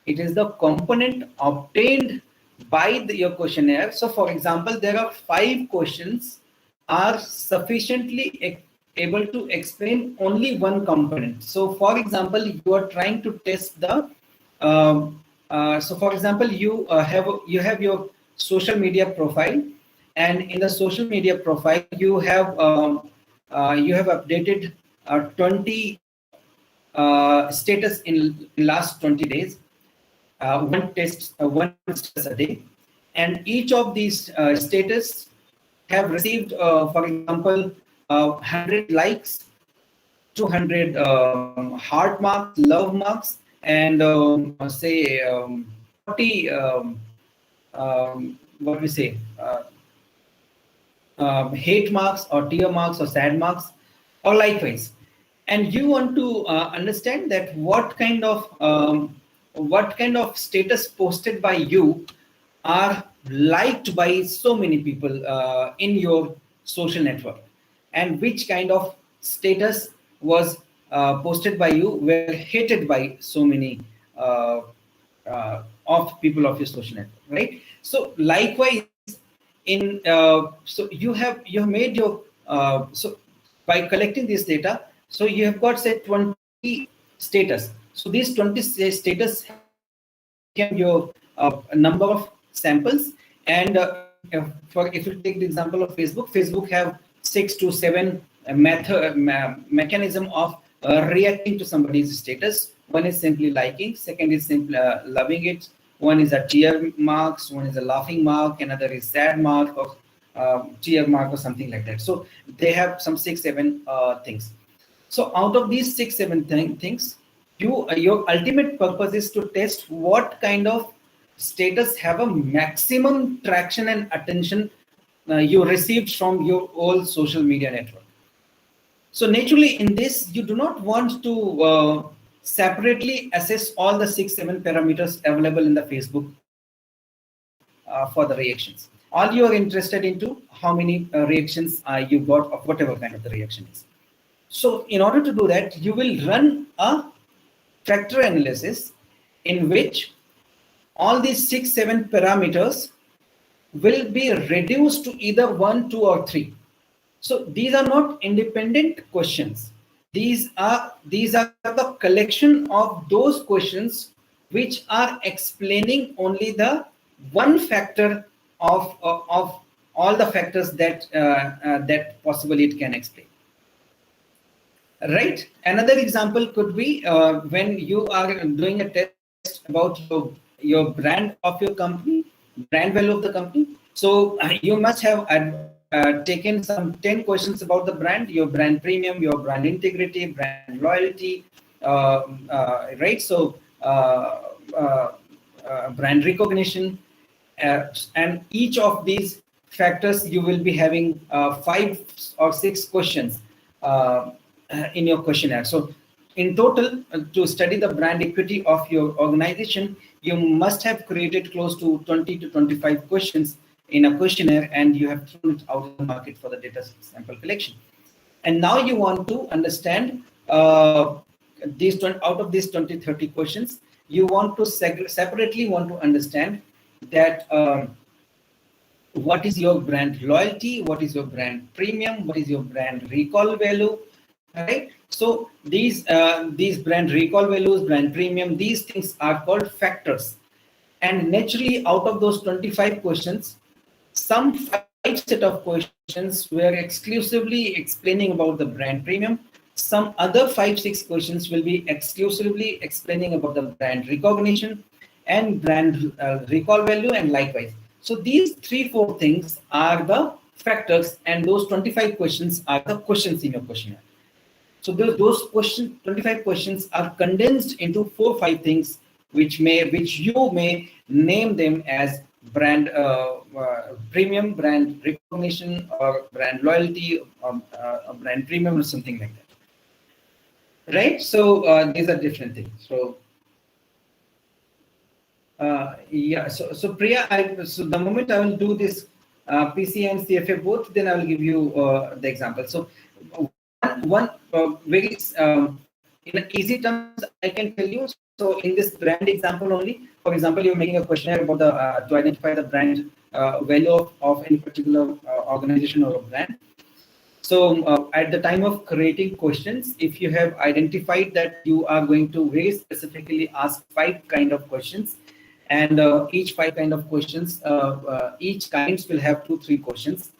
It is the component obtained by your questionnaire. So for example, there are 5 questions are sufficiently able to explain only one component. So for example, you are trying to test the so for example, you have your social media profile, and in the social media profile you have updated 20 status in last 20 days, one status a day, and each of these status have received, for example, 100 likes, 200 heart marks, love marks, and say 40 what we say hate marks or tear marks or sad marks, or likewise. And you want to understand that what kind of status posted by you are liked by so many people in your social network, and which kind of status was posted by you were hated by so many of people of your social network, right? So likewise, in so you have made your so by collecting this data, so you have got say 20 status. So these 20 status became your number of samples. And if you take the example of Facebook have 6 to 7 mechanism of reacting to somebody's status. One is simply liking, second is simply loving it, one is a tear marks, one is a laughing mark, another is sad mark or tear mark or something like that. So they have some 6-7 things. So out of these 6-7 things, your ultimate purpose is to test what kind of status have a maximum traction and attention you received from your old social media network. So naturally, in this, you do not want to separately assess all the 6-7 parameters available in the Facebook for the reactions. All you are interested into how many reactions you got of whatever kind of the reaction is. So in order to do that, you will run a factor analysis in which all these 6-7 parameters will be reduced to either 1, 2, or 3. So these are not independent questions. These are the collection of those questions which are explaining only the one factor of all the factors that that possibly it can explain. Right. Another example could be when you are doing a test about your brand of your company, brand value of the company. So you must have taken some 10 questions about the brand, your brand premium, your brand integrity, brand loyalty, right? So brand recognition, and each of these factors, you will be having 5 or 6 questions in your questionnaire. So in total, to study the brand equity of your organization, you must have created close to 20 to 25 questions in a questionnaire, and you have thrown it out in the market for the data sample collection. And now you want to understand these out of these 20-30 questions, you want to separately want to understand that what is your brand loyalty, what is your brand premium, what is your brand recall value, right? So these brand recall values, brand premium, these things are called factors. And naturally, out of those 25 questions, some 5 set of questions were exclusively explaining about the brand premium. Some other 5-6 questions will be exclusively explaining about the brand recognition and brand recall value, and likewise. So these 3-4 things are the factors, and those 25 questions are the questions in your questionnaire. So those 25 questions are condensed into 4-5 things, which you may name them as brand premium, brand recognition, or brand loyalty, or brand premium, or something like that. Right? So these are different things. So yeah. So Priya, so the moment I will do this PC and CFA both, then I will give you the example. So one very in easy terms I can tell you. So in this brand example only, for example, you're making a questionnaire about the to identify the brand value of any particular organization or a brand. So at the time of creating questions, if you have identified that you are going to very specifically ask 5 kind of questions, and each 5 kind of questions, each kinds will have 2-3 questions.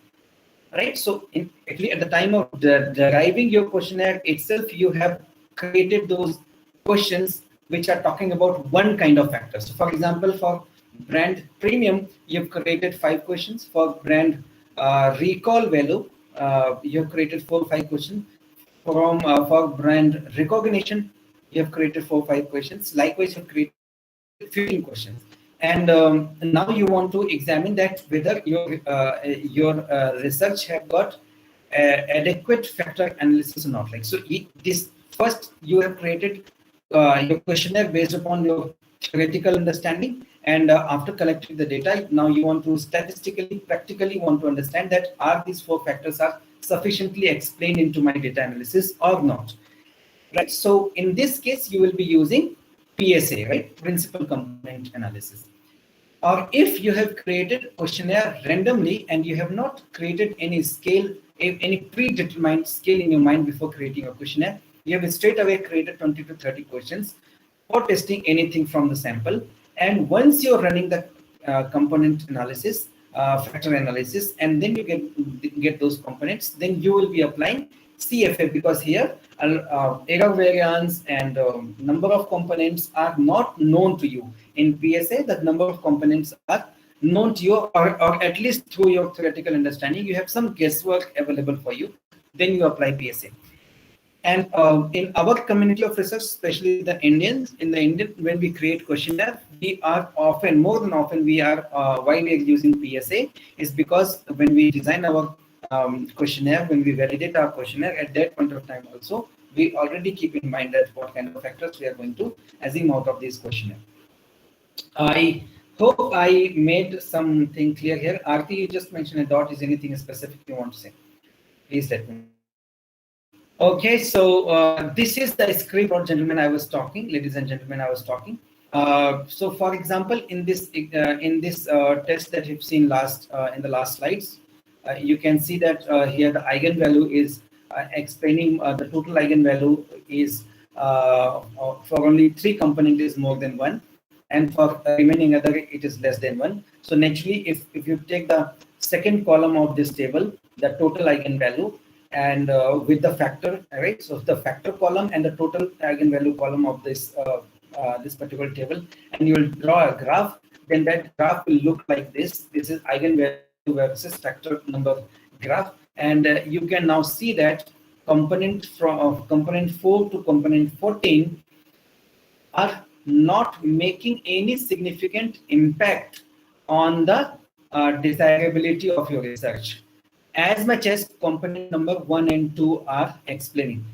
Right. So actually, at the time of deriving your questionnaire itself, you have created those questions which are talking about one kind of factor. So for example, for brand premium, you've created 5 questions. For brand recall value, you've created 4 or 5 questions. For brand recognition, you have created 4 or 5 questions. Likewise, you've created 15 questions. And now you want to examine that whether your research have got adequate factor analysis or not. Like, so this first you have created your questionnaire based upon your theoretical understanding, and after collecting the data, now you want to statistically, practically want to understand that are these 4 factors are sufficiently explained into my data analysis or not. Right. So in this case, you will be using PSA, right? Principal component analysis. Or if you have created questionnaire randomly and you have not created any scale, any predetermined scale in your mind before creating a questionnaire, you have straight away created 20 to 30 questions for testing anything from the sample. And once you're running the component analysis, factor analysis, and then you get those components, then you will be applying CFA, because here error variance and number of components are not known to you. In PSA, the number of components are known to you, or at least through your theoretical understanding, you have some guesswork available for you. Then you apply PSA. And in our community of research, especially the Indians, when we create questionnaire, we are often, more than often, we are why we are using PSA is because when we design our questionnaire, when we validate our questionnaire, at that point of time also, we already keep in mind that what kind of factors we are going to assume out of this questionnaire. I hope I made something clear here. Aarti, you just mentioned a dot. Is anything specific you want to say? Please let me know. Okay, so this is the script, or gentlemen, I was talking, ladies and gentlemen, I was talking. So, for example, in this test that you've seen in the last slides, you can see that here the eigenvalue is explaining the total eigenvalue is for only 3 components is more than 1, and for remaining other it is less than 1. So naturally, if you take the second column of this table, the total eigenvalue, and with the factor, right? So the factor column and the total eigenvalue column of this this particular table, and you will draw a graph. Then that graph will look like this. This is eigenvalue versus factor number graph, and you can now see that component from component 4 to component 14 are not making any significant impact on the desirability of your research, as much as component number 1 and 2 are explaining.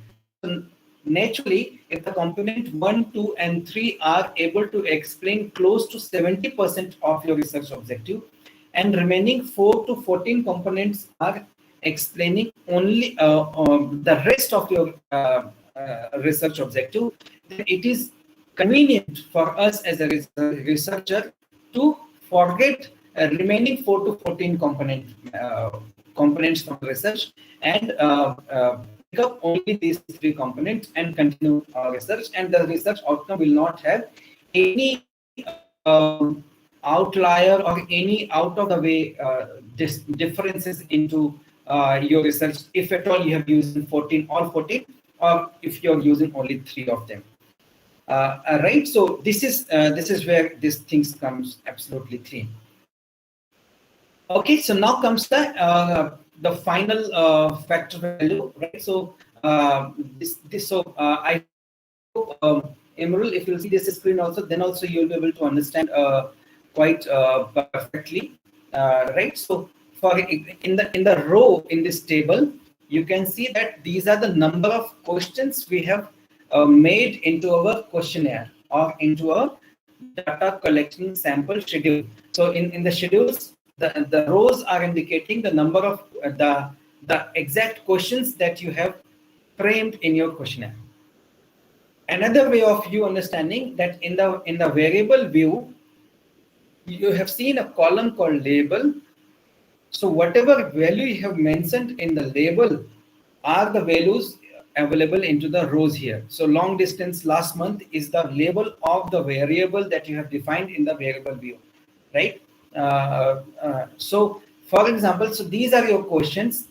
So naturally, if the component 1, 2, and 3 are able to explain close to 70% of your research objective, and remaining 4 to 14 components are explaining only the rest of your research objective, then it is convenient for us as a researcher to forget remaining 4 to 14 components from research and pick up only these 3 components and continue our research, and the research outcome will not have any outlier or any out of the way differences into your research, if at all you have used all 14, or if you're using only 3 of them. Right, so this is where these things comes absolutely clean. Okay, so now comes the final factor value, right? So I hope Emerald, if you see this screen also, then also you'll be able to understand quite perfectly, right? So for in the row in this table, you can see that these are the number of questions we have made into our questionnaire or into our data collecting sample schedule. So in the schedules, the rows are indicating the number of the exact questions that you have framed in your questionnaire. Another way of you understanding that in the variable view, you have seen a column called label. So whatever value you have mentioned in the label are the values available into the rows here. So long distance last month is the label of the variable that you have defined in the variable view, right? So for example, so these are your questions.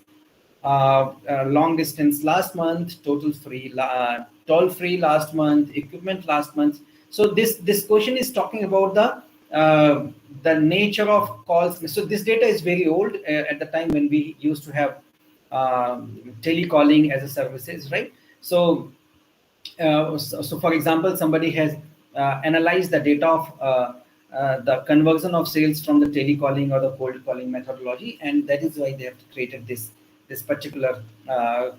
Long distance last month, toll free last month, equipment last month. So this question is talking about the nature of calls. So this data is very old at the time when we used to have telecalling as a services, right? So for example, somebody has analyzed the data of the conversion of sales from the telecalling or the cold calling methodology, and that is why they have created this particular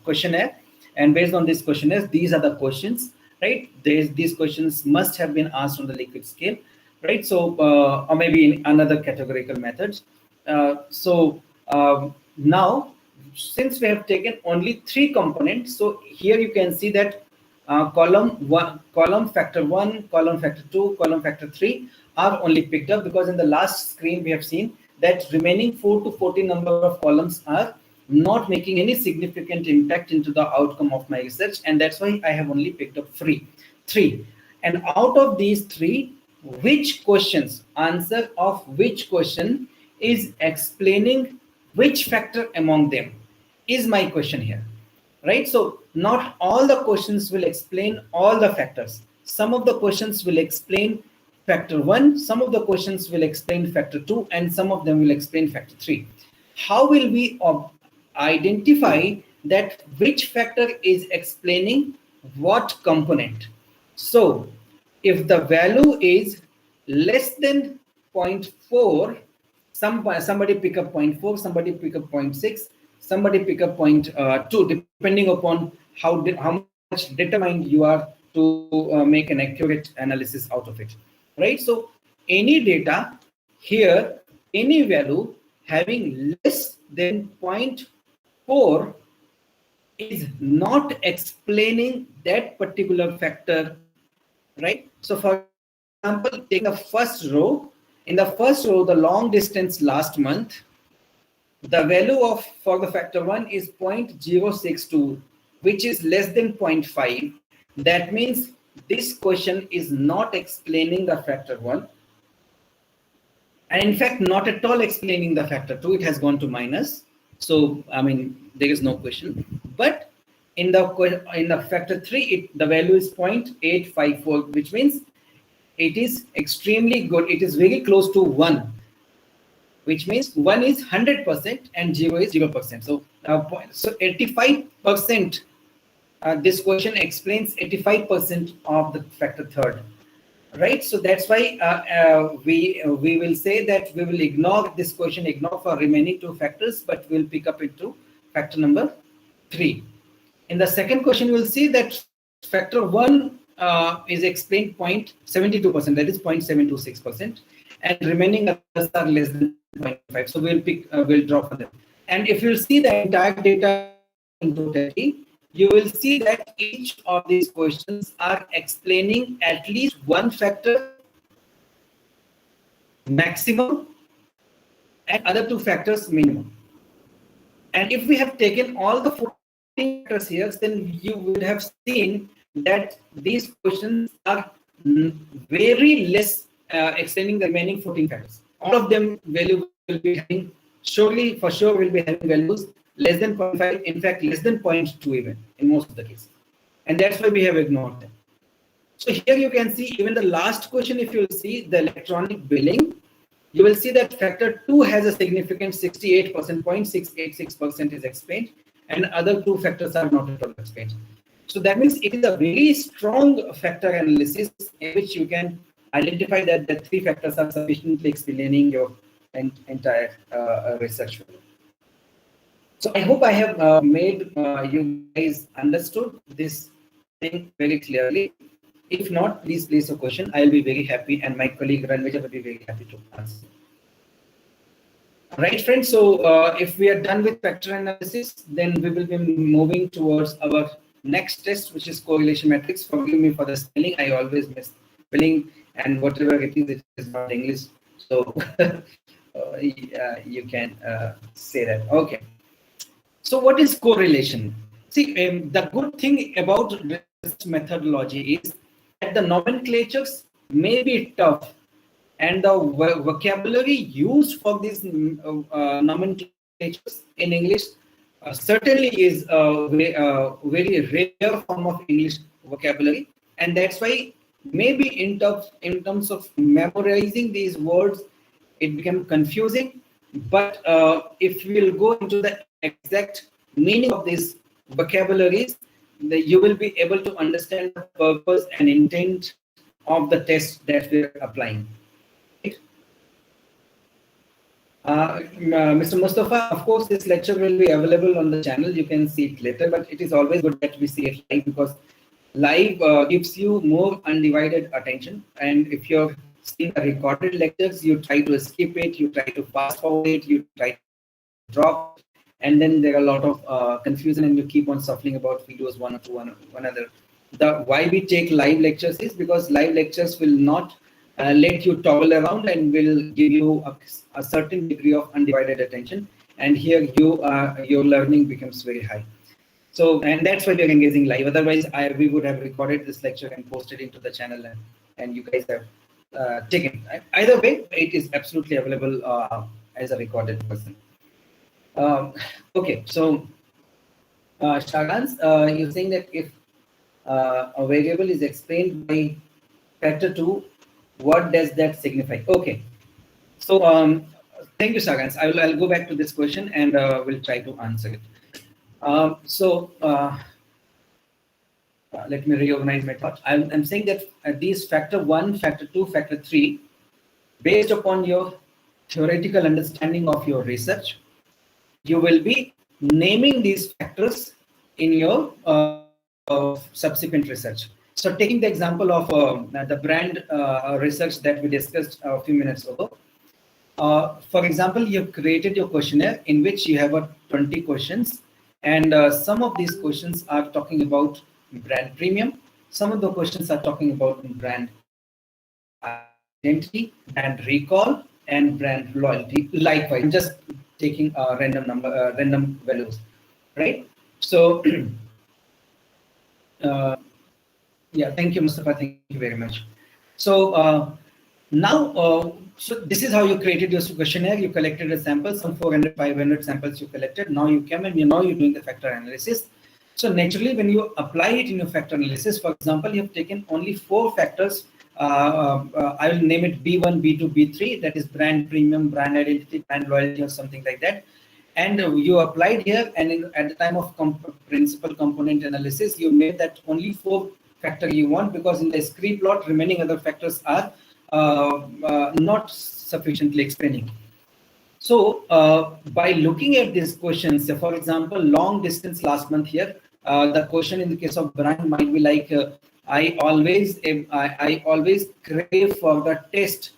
questionnaire. And based on this questionnaire, these are the questions, right? These questions must have been asked on the liquid scale, right? So or maybe in another categorical methods. Now, since we have taken only 3 components, so here you can see that column factor 1, column factor 2, column factor 3 are only picked up, because in the last screen we have seen that remaining 4 to 14 number of columns are not making any significant impact into the outcome of my research, and that's why I have only picked up 3. And out of these 3, which questions, answer of which question is explaining which factor among them is my question here, right? So not all the questions will explain all the factors. Some of the questions will explain factor 1, some of the questions will explain factor 2, and some of them will explain factor 3. How will we identify that which factor is explaining what component? So if the value is less than 0.4, somebody pick up 0.4, somebody pick up 0.6, somebody pick up 0.2, depending upon how much determined you are to make an accurate analysis out of it, right? So any data here, any value having less than 0.4 is not explaining that particular factor, right? So for example, take the first row. In the first row, the long distance last month, the value for the factor 1 is 0.062, which is less than 0.5. That means this question is not explaining the factor 1, and in fact not at all explaining the factor 2. It has gone to minus, so I mean there is no question. But in the factor 3, the value is 0.854, which means it is extremely good. It is very close to 1, which means 1 is 100% and 0 is 0%. So 85%. This question explains 85% of the factor 3rd. right? So that's why we will say that we will ignore this question, ignore for remaining two factors, but we'll pick up into factor number 3. In the second question, you will see that factor 1 is explained 0.72%, that is 0.726%, and remaining others are less than 0.5. So we'll draw for them. And if you see the entire data in totality, you will see that each of these questions are explaining at least one factor maximum and other two factors minimum. And if we have taken all the 14 factors here, then you would have seen that these questions are very less extending the remaining 14 factors. All of them value will be having, surely for sure will be having values less than 0.5, in fact less than 0.2 even in most of the cases. And that's why we have ignored them. So here you can see even the last question, if you see the electronic billing, you will see that factor 2 has a significant 68%, 0.686% is explained, and other two factors are not at all explained. So that means it is a very strong factor analysis in which you can identify that the three factors are sufficiently explaining your entire research. So I hope I have made you guys understood this thing very clearly. If not, please place a question. I'll be very happy, and my colleague Ranveja will be very happy to answer. Right, friends. So if we are done with factor analysis, then we will be moving towards our next test, which is correlation matrix. Forgive me for the spelling. I always miss spelling, and whatever it is not English. So you can say that. Okay. So what is correlation? See, the good thing about this methodology is that the nomenclatures may be tough, and the vocabulary used for these nomenclatures in English certainly is a very rare form of English vocabulary, and that's why maybe in terms of memorizing these words, it becomes confusing. But if we'll go into the exact meaning of these vocabularies, you will be able to understand the purpose and intent of the test that we're applying. Mr. Mustafa, of course, this lecture will be available on the channel. You can see it later, but it is always good that we see it live, because live gives you more undivided attention. And if you're seeing the recorded lectures, you try to skip it, you try to fast forward it, you try to drop, and then there are a lot of confusion, and you keep on shuffling about videos one to one another. Why we take live lectures is because live lectures will not let you toggle around and will give you a certain degree of undivided attention, and here your learning becomes very high. So, and that's why we are engaging live. Otherwise, we would have recorded this lecture and posted into the channel, and you guys have taken. Either way, it is absolutely available as a recorded version. Okay, so Shagans, you're saying that if a variable is explained by factor 2, what does that signify? Okay, so thank you, Shagans. I'll go back to this question and we'll try to answer it. Let me reorganize my thoughts. I'm saying that these factor 1, factor 2, factor 3, based upon your theoretical understanding of your research, you will be naming these factors in your subsequent research. So taking the example of the brand research that we discussed a few minutes ago, for example, you've created your questionnaire in which you have 20 questions, and some of these questions are talking about brand premium, some of the questions are talking about brand identity, brand recall, and brand loyalty. Likewise, I'm just taking random values, right? So yeah, thank you, Mustafa. Thank you very much. So now, so this is how you created your questionnaire. You collected a sample, some 400, 500 samples you collected. Now you came and now you're doing the factor analysis. So naturally, when you apply it in your factor analysis, for example, you have taken only 4 factors. I will name it B1, B2, B3. That is brand premium, brand identity, brand loyalty, or something like that. And you applied here, and at the time of principal component analysis, you made that only 4 factor you want, because in the scree plot, remaining other factors are not sufficiently explaining. So by looking at these questions, for example, long distance last month here, the question in the case of Brian might be like, I always crave for the taste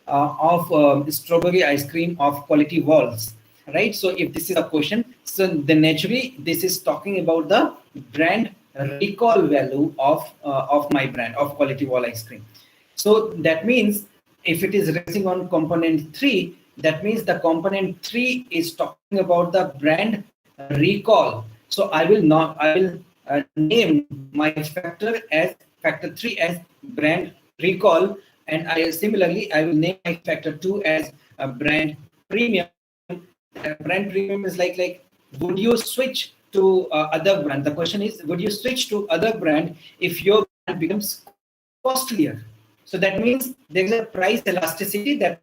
of strawberry ice cream of quality walls, right? So if this is a question, so then naturally this is talking about the brand recall value of my brand of quality wall ice cream. So that means if it is resting on component 3, that means the component 3 is talking about the brand recall. So I will name my factor as factor 3 as brand recall, and similarly I will name my factor 2 as a brand premium. Brand premium is like would you switch to other brand? The question is, would you switch to other brand if your brand becomes costlier? So that means there is a price elasticity, that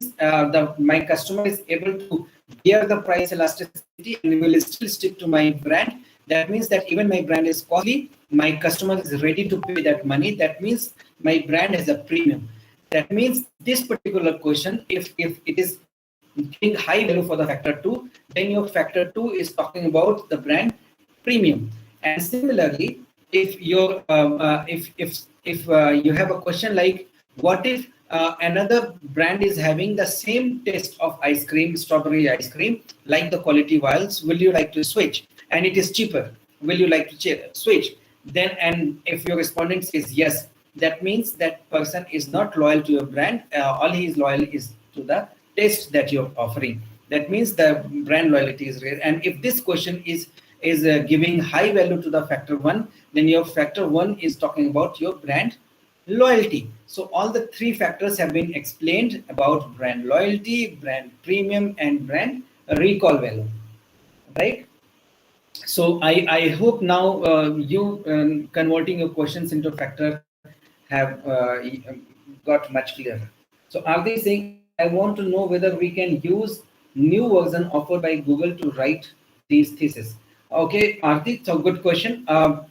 my customer is able to bear the price elasticity and will still stick to my brand. That means that even my brand is costly, my customer is ready to pay that money. That means my brand has a premium. That means this particular question, if it is giving high value for the factor 2, then your factor 2 is talking about the brand premium. And similarly, if your if you have a question like, what if another brand is having the same taste of ice cream, strawberry ice cream, like the quality vials, will you like to switch? And it is cheaper, will you like to switch? Then, and if your respondent says yes, that means that person is not loyal to your brand. All he is loyal is to the taste that you're offering. That means the brand loyalty is rare. And if this question is giving high value to the factor 1, then your factor 1 is talking about your brand loyalty. So all the 3 factors have been explained about brand loyalty, brand premium, and brand recall value, right? So I hope now you converting your questions into factor have got much clearer. So are they saying, I want to know whether we can use new version offered by Google to write these theses. Okay, Arti, so good question. Of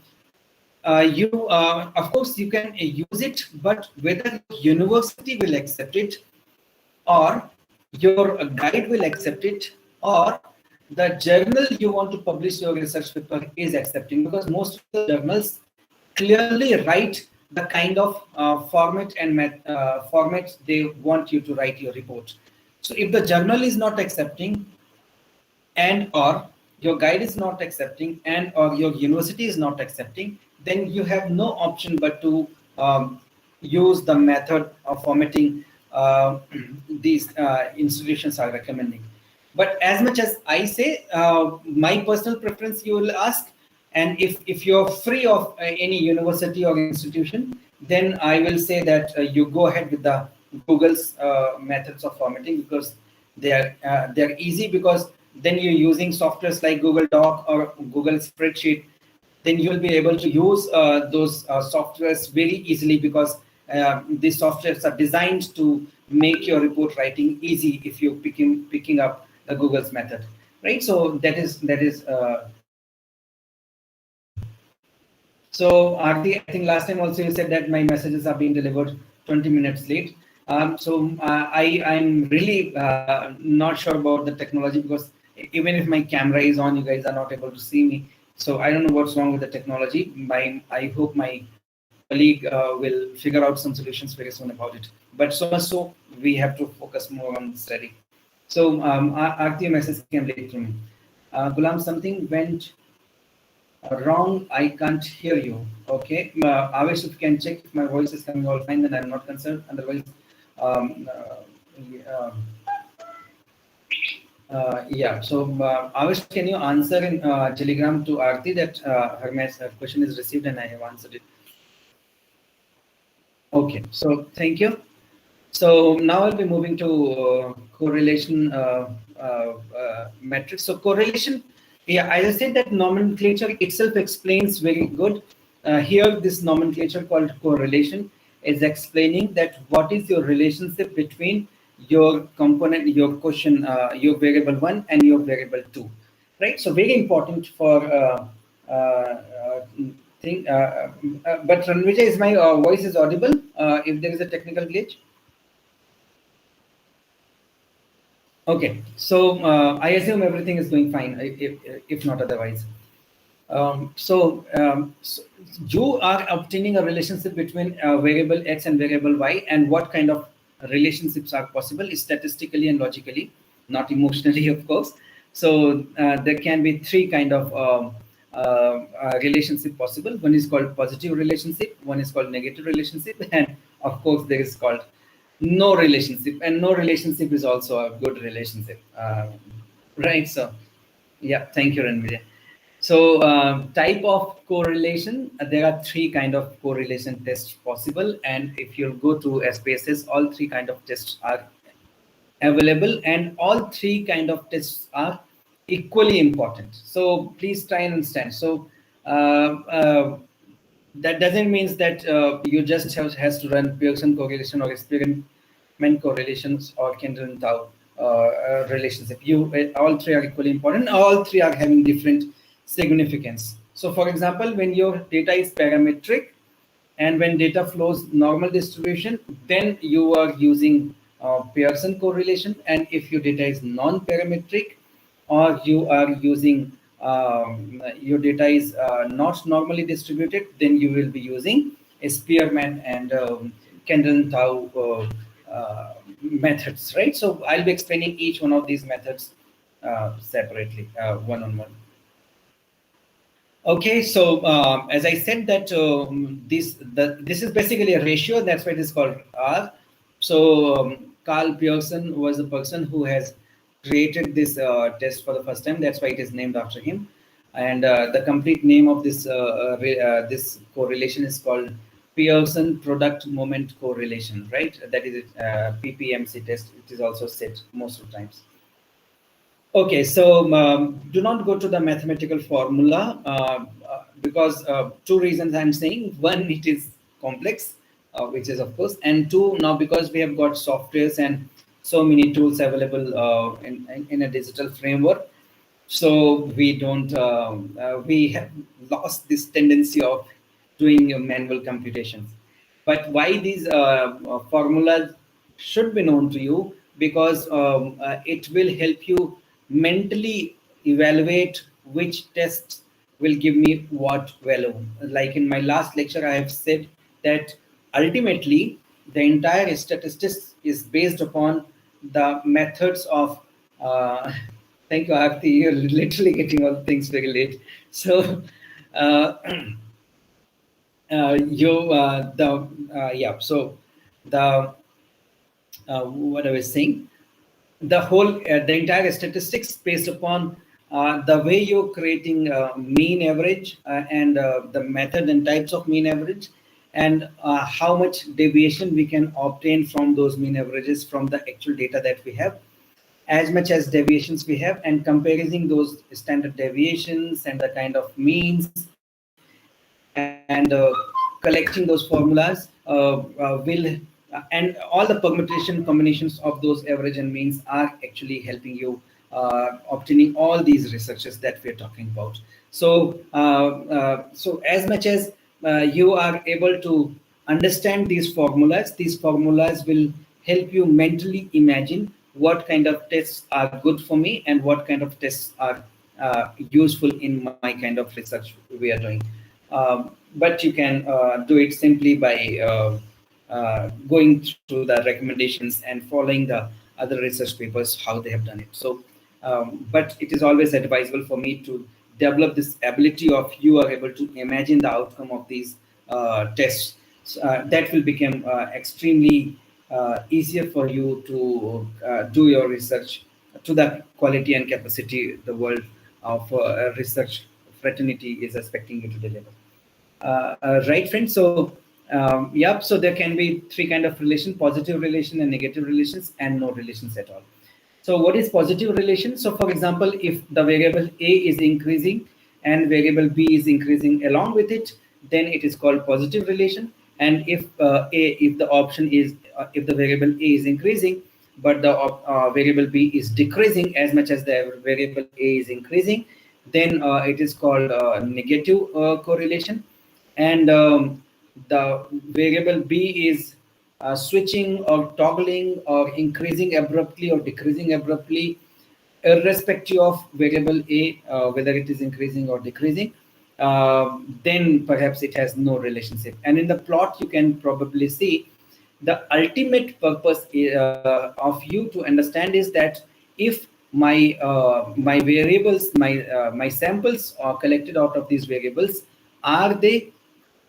course, you can use it, but whether university will accept it, or your guide will accept it, or the journal you want to publish your research paper is accepting, because most of the journals clearly write the kind of format and format they want you to write your report. So if the journal is not accepting, and or your guide is not accepting, and or your university is not accepting, then you have no option but to use the method of formatting these institutions are recommending. But as much as I say, my personal preference you will ask, and if you're free of any university or institution, then I will say that you go ahead with the Google's methods of formatting, because they're easy, because then you're using softwares like Google Doc or Google Spreadsheet, then you'll be able to use those softwares very easily, because these softwares are designed to make your report writing easy if you're picking up the Google's method, right? So that is so Aarti, I think last time also you said that my messages are being delivered 20 minutes late. So I'm really not sure about the technology, because even if my camera is on, you guys are not able to see me. So I don't know what's wrong with the technology. I hope my colleague will figure out some solutions very soon about it. But so much so, we have to focus more on study. So Aarti, your message came late to me. Gulam, something went wrong. I can't hear you. Okay, Avesh, if you can check if my voice is coming all fine, then I'm not concerned. Otherwise, yeah. So Avesh, can you answer in Telegram to Aarti that her question is received and I have answered it? Okay. So thank you. So now I'll be moving to correlation metrics. So correlation, yeah, as I said, that nomenclature itself explains very good. Here, this nomenclature called correlation is explaining that what is your relationship between your component, your question, your variable 1 and your variable 2, right? So very important for think, but Ranvija, is my voice is audible? If there is a technical glitch. Okay, so I assume everything is going fine, if not otherwise. So you are obtaining a relationship between variable x and variable y, and what kind of relationships are possible statistically and logically, not emotionally, of course. So there can be three kind of relationship possible. One is called positive relationship, one is called negative relationship, and of course there is called no relationship, and no relationship is also a good relationship, right? So yeah, thank you, Ranvir. So type of correlation, there are three kind of correlation tests possible, and if you go to SPSS, all three kind of tests are available, and all three kind of tests are equally important. So please try and understand. So that doesn't mean that you just has to run Pearson correlation or experiment correlations or Kendall-Tau relationship. All three are equally important. All three are having different significance. So for example, when your data is parametric and when data flows normal distribution, then you are using Pearson correlation. And if your data is non-parametric or you are using your data is not normally distributed, then you will be using Spearman and Kendall-Tau methods, right? So I'll be explaining each one of these methods separately, one-on-one. Okay, so as I said that this is basically a ratio. That's why it is called R. So Carl Pearson was the person who has created this test for the first time. That's why it is named after him. And the complete name of this this correlation is called Pearson Product Moment Correlation, right? That is PPMC test. It is also said most of the times. Okay, so do not go to the mathematical formula because two reasons I'm saying. One, it is complex, which is of course, and two, now because we have got softwares and so many tools available in a digital framework, so we don't we have lost this tendency of doing manual computations. But why these formulas should be known to you, because it will help you mentally evaluate which tests will give me what value. Like in my last lecture, I have said that ultimately the entire statistics is based upon the methods of thank you, Aarti. You're literally getting all things very late. So uh, so the what I was saying, the entire statistics based upon the way you're creating mean average and the method and types of mean average, and how much deviation we can obtain from those mean averages from the actual data that we have, as much as deviations we have, and comparing those standard deviations and the kind of means, and collecting those formulas will and all the permutation combinations of those average and means are actually helping you obtaining all these researches that we're talking about. So so as much as you are able to understand these formulas will help you mentally imagine what kind of tests are good for me and what kind of tests are useful in my kind of research we are doing. But you can do it simply by going through the recommendations and following the other research papers, how they have done it. So, but it is always advisable for me to develop this ability of you are able to imagine the outcome of these tests. That will become extremely easier for you to do your research to the quality and capacity the world of research fraternity is expecting you to deliver. Right, friends? So, yeah, so there can be three kind of relation: positive relation and negative relations, and no relations at all. So what is positive relation? So for example, if the variable A is increasing and variable B is increasing along with it, then it is called positive relation. And if if the option is, if the variable A is increasing, but the variable B is decreasing as much as the variable A is increasing, then it is called negative correlation. and the variable B is switching or toggling or increasing abruptly or decreasing abruptly, irrespective of variable A, whether it is increasing or decreasing, then perhaps it has no relationship. And in the plot, you can probably see the ultimate purpose of you to understand is that if my variables, my samples are collected out of these variables, are they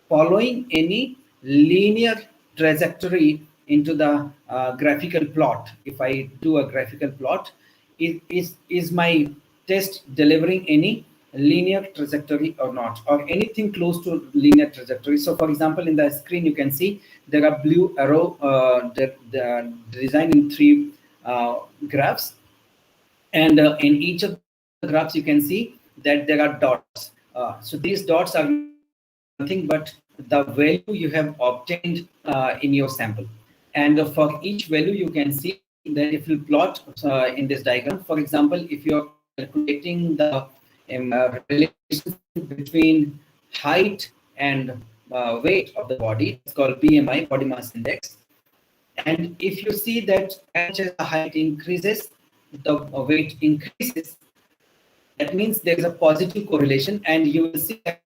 following any linear trajectory into the graphical plot? If I do a graphical plot, is my test delivering any linear trajectory or not, or anything close to linear trajectory? So for example, in the screen you can see there are blue arrow designed in 3 graphs, and in each of the graphs you can see that there are dots. So these dots are nothing but the value you have obtained in your sample. And for each value you can see that if you plot in this diagram, for example, if you are calculating the relationship between height and weight of the body, that's called BMI, body mass index. And if you see that as much as the height increases, the weight increases, that means there is a positive correlation. And you will see that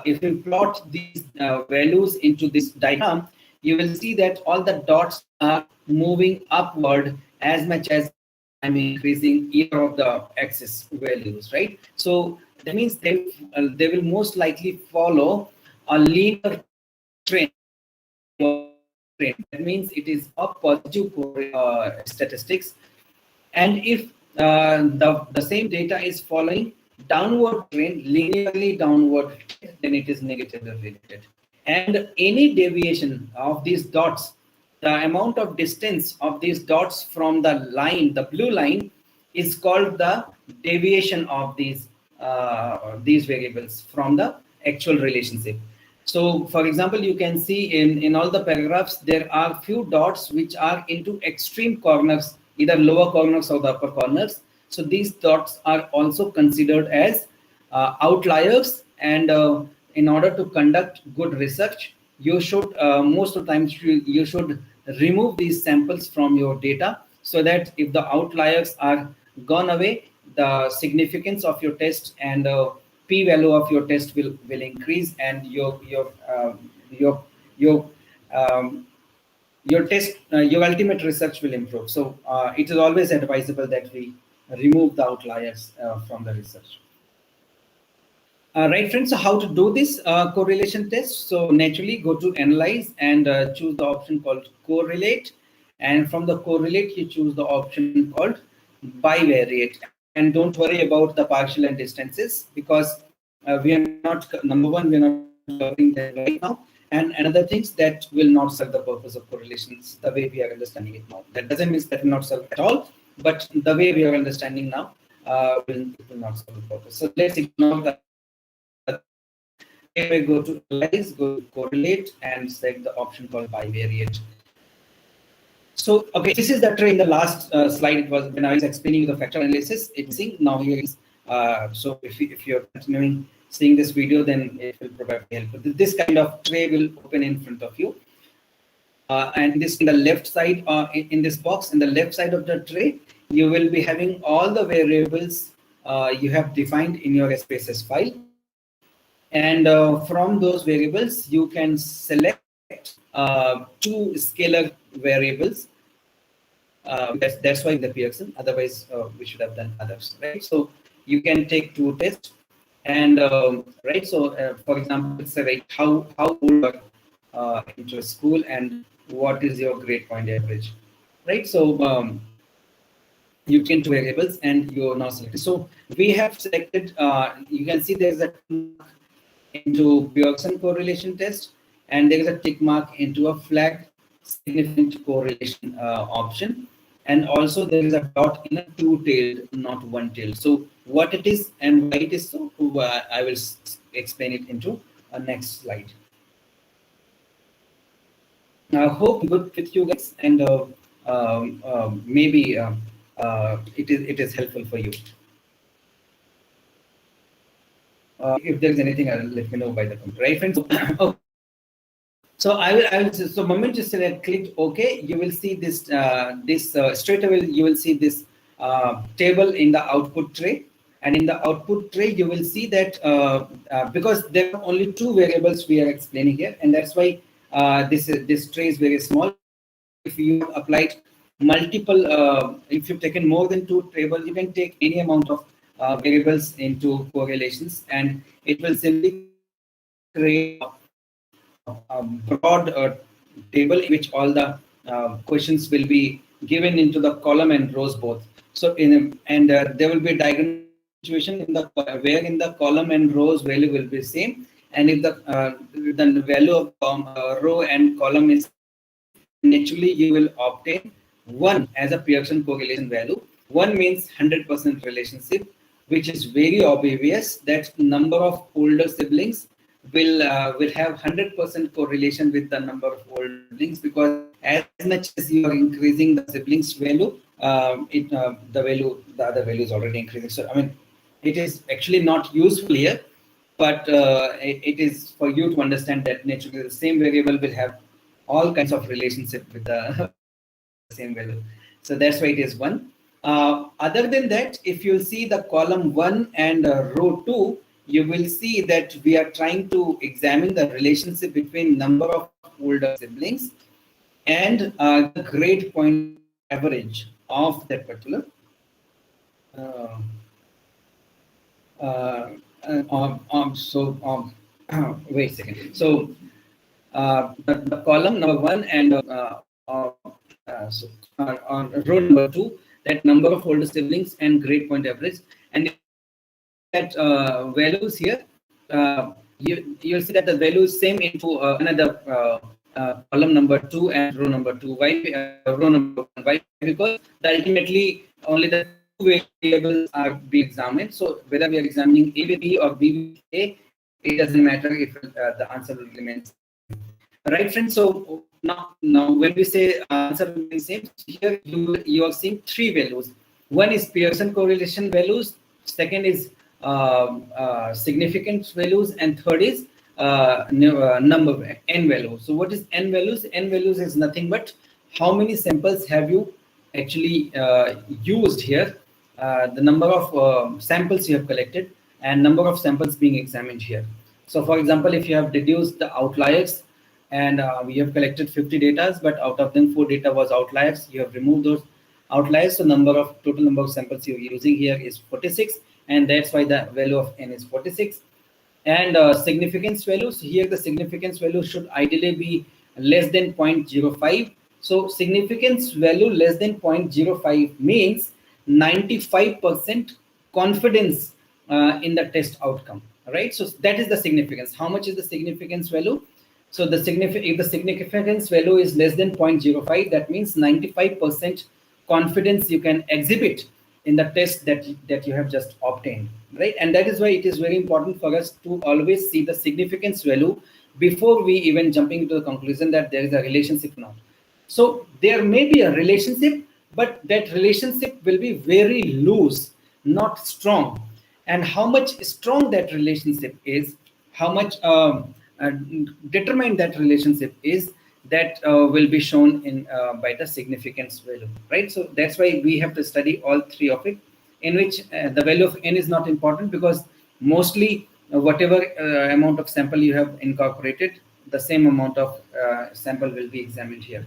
if you plot these values into this diagram, you will see that all the dots are moving upward as much as I'm increasing either of the axis values, right? So that means they will most likely follow a linear trend. That means it is a positive statistics. And if the same data is following downward trend, linearly downward trend, then it is negatively related. And any deviation of these dots, the amount of distance of these dots from the line, the blue line, is called the deviation of these variables from the actual relationship. So for example, you can see in all the paragraphs, there are few dots which are into extreme corners, either lower corners or the upper corners. So these dots are also considered as outliers. And in order to conduct good research, you should, most of the times, you should remove these samples from your data, so that if the outliers are gone away, the significance of your test and p-value of your test will increase, and your your um, your test, your ultimate research will improve. So it is always advisable that we remove the outliers from the research. Right, friends. So how to do this correlation test? So naturally go to analyze and choose the option called correlate. And from the correlate, you choose the option called bivariate. And don't worry about the partial and distances, because we are not, number one, we are not covering that right now. And another things that will not serve the purpose of correlations the way we are understanding it now. That doesn't mean that will not serve at all, but the way we are understanding now it will not serve the purpose. So let's ignore the other things. Here we go to analyze, go to correlate, and select the option called bivariate. So, okay, this is the tray. In the last slide, it was when I was explaining the factor analysis. It's missing. Now here is. So if you're continuing seeing this video, then it will probably help. This kind of tray will open in front of you. And this in the left side, in this box, in the left side of the tray, you will be having all the variables you have defined in your SPSS file. And from those variables, you can select 2 scalar variables. That's why the Pearson. Otherwise, we should have done others, right? So you can take 2 tests, and right. So for example, let's say right, how old are into school, and what is your grade point average, right? So you can 2 variables, and you're now selected. So we have selected. You can see there's a into Pearson correlation test, and there is a tick mark into a flag significant correlation option, and also there is a dot in a 2-tailed, not 1-tailed. So what it is and why it is so, I will explain it into a next slide. I hope good with you guys, and maybe it is helpful for you. If there's anything, I'll let me know by the comment, right, friends? Okay. So I will. So moment you select click OK, you will see this straight away. You will see this table in the output tray, and in the output tray you will see that because there are only two variables we are explaining here, and that's why this tray is very small. If you have applied multiple, if you've taken more than two tables, you can take any amount of variables into correlations, and it will simply create a broad table in which all the questions will be given into the column and rows both. So there will be a diagonal situation in the where in the column and rows value will be same, and if the value of row and column is naturally you will obtain 1 as a Pearson correlation value. 1 means 100% relationship, which is very obvious that number of older siblings will have 100% correlation with the number of older siblings, because as much as you are increasing the siblings value, the other value is already increasing. So I mean, it is actually not useful here, but it is for you to understand that naturally the same variable will have all kinds of relationship with the same value. So that's why it is 1. Other than that, if you see the column 1 and row 2, you will see that we are trying to examine the relationship between number of older siblings and the grade point average of that particular wait a second. So the column number 1 and on row number 2, that number of older siblings and grade point average, and that values here, you'll see that the value is same into another column number 2 and row number 2. Why row number 1? Why? Because ultimately only the two variables are being examined. So whether we are examining A with B or B with A, it doesn't matter if the answer will remain same. Right, friends? So now when we say answer will be same, here you are seeing three values. One is Pearson correlation values, second is significance values, and third is number n value. So what is n values? N values is nothing but how many samples have you actually used here, the number of samples you have collected, and number of samples being examined here. So for example, if you have deduced the outliers, and we have collected 50 data, but out of them 4 data was outliers, you have removed those outliers. So total number of samples you're using here is 46, and that's why the value of n is 46. And significance values, here the significance value should ideally be less than 0.05. So significance value less than 0.05 means 95% confidence in the test outcome, right? So that is the significance. How much is the significance value? So if the significance value is less than 0.05, that means 95% confidence you can exhibit in the test that you have just obtained, right? And that is why it is very important for us to always see the significance value before we even jumping into the conclusion that there is a relationship or not. So there may be a relationship, but that relationship will be very loose, not strong. And how much strong that relationship is, how much determined that relationship is, that will be shown in by the significance value, right? So that's why we have to study all three of it, in which the value of n is not important, because mostly whatever amount of sample you have incorporated, the same amount of sample will be examined here.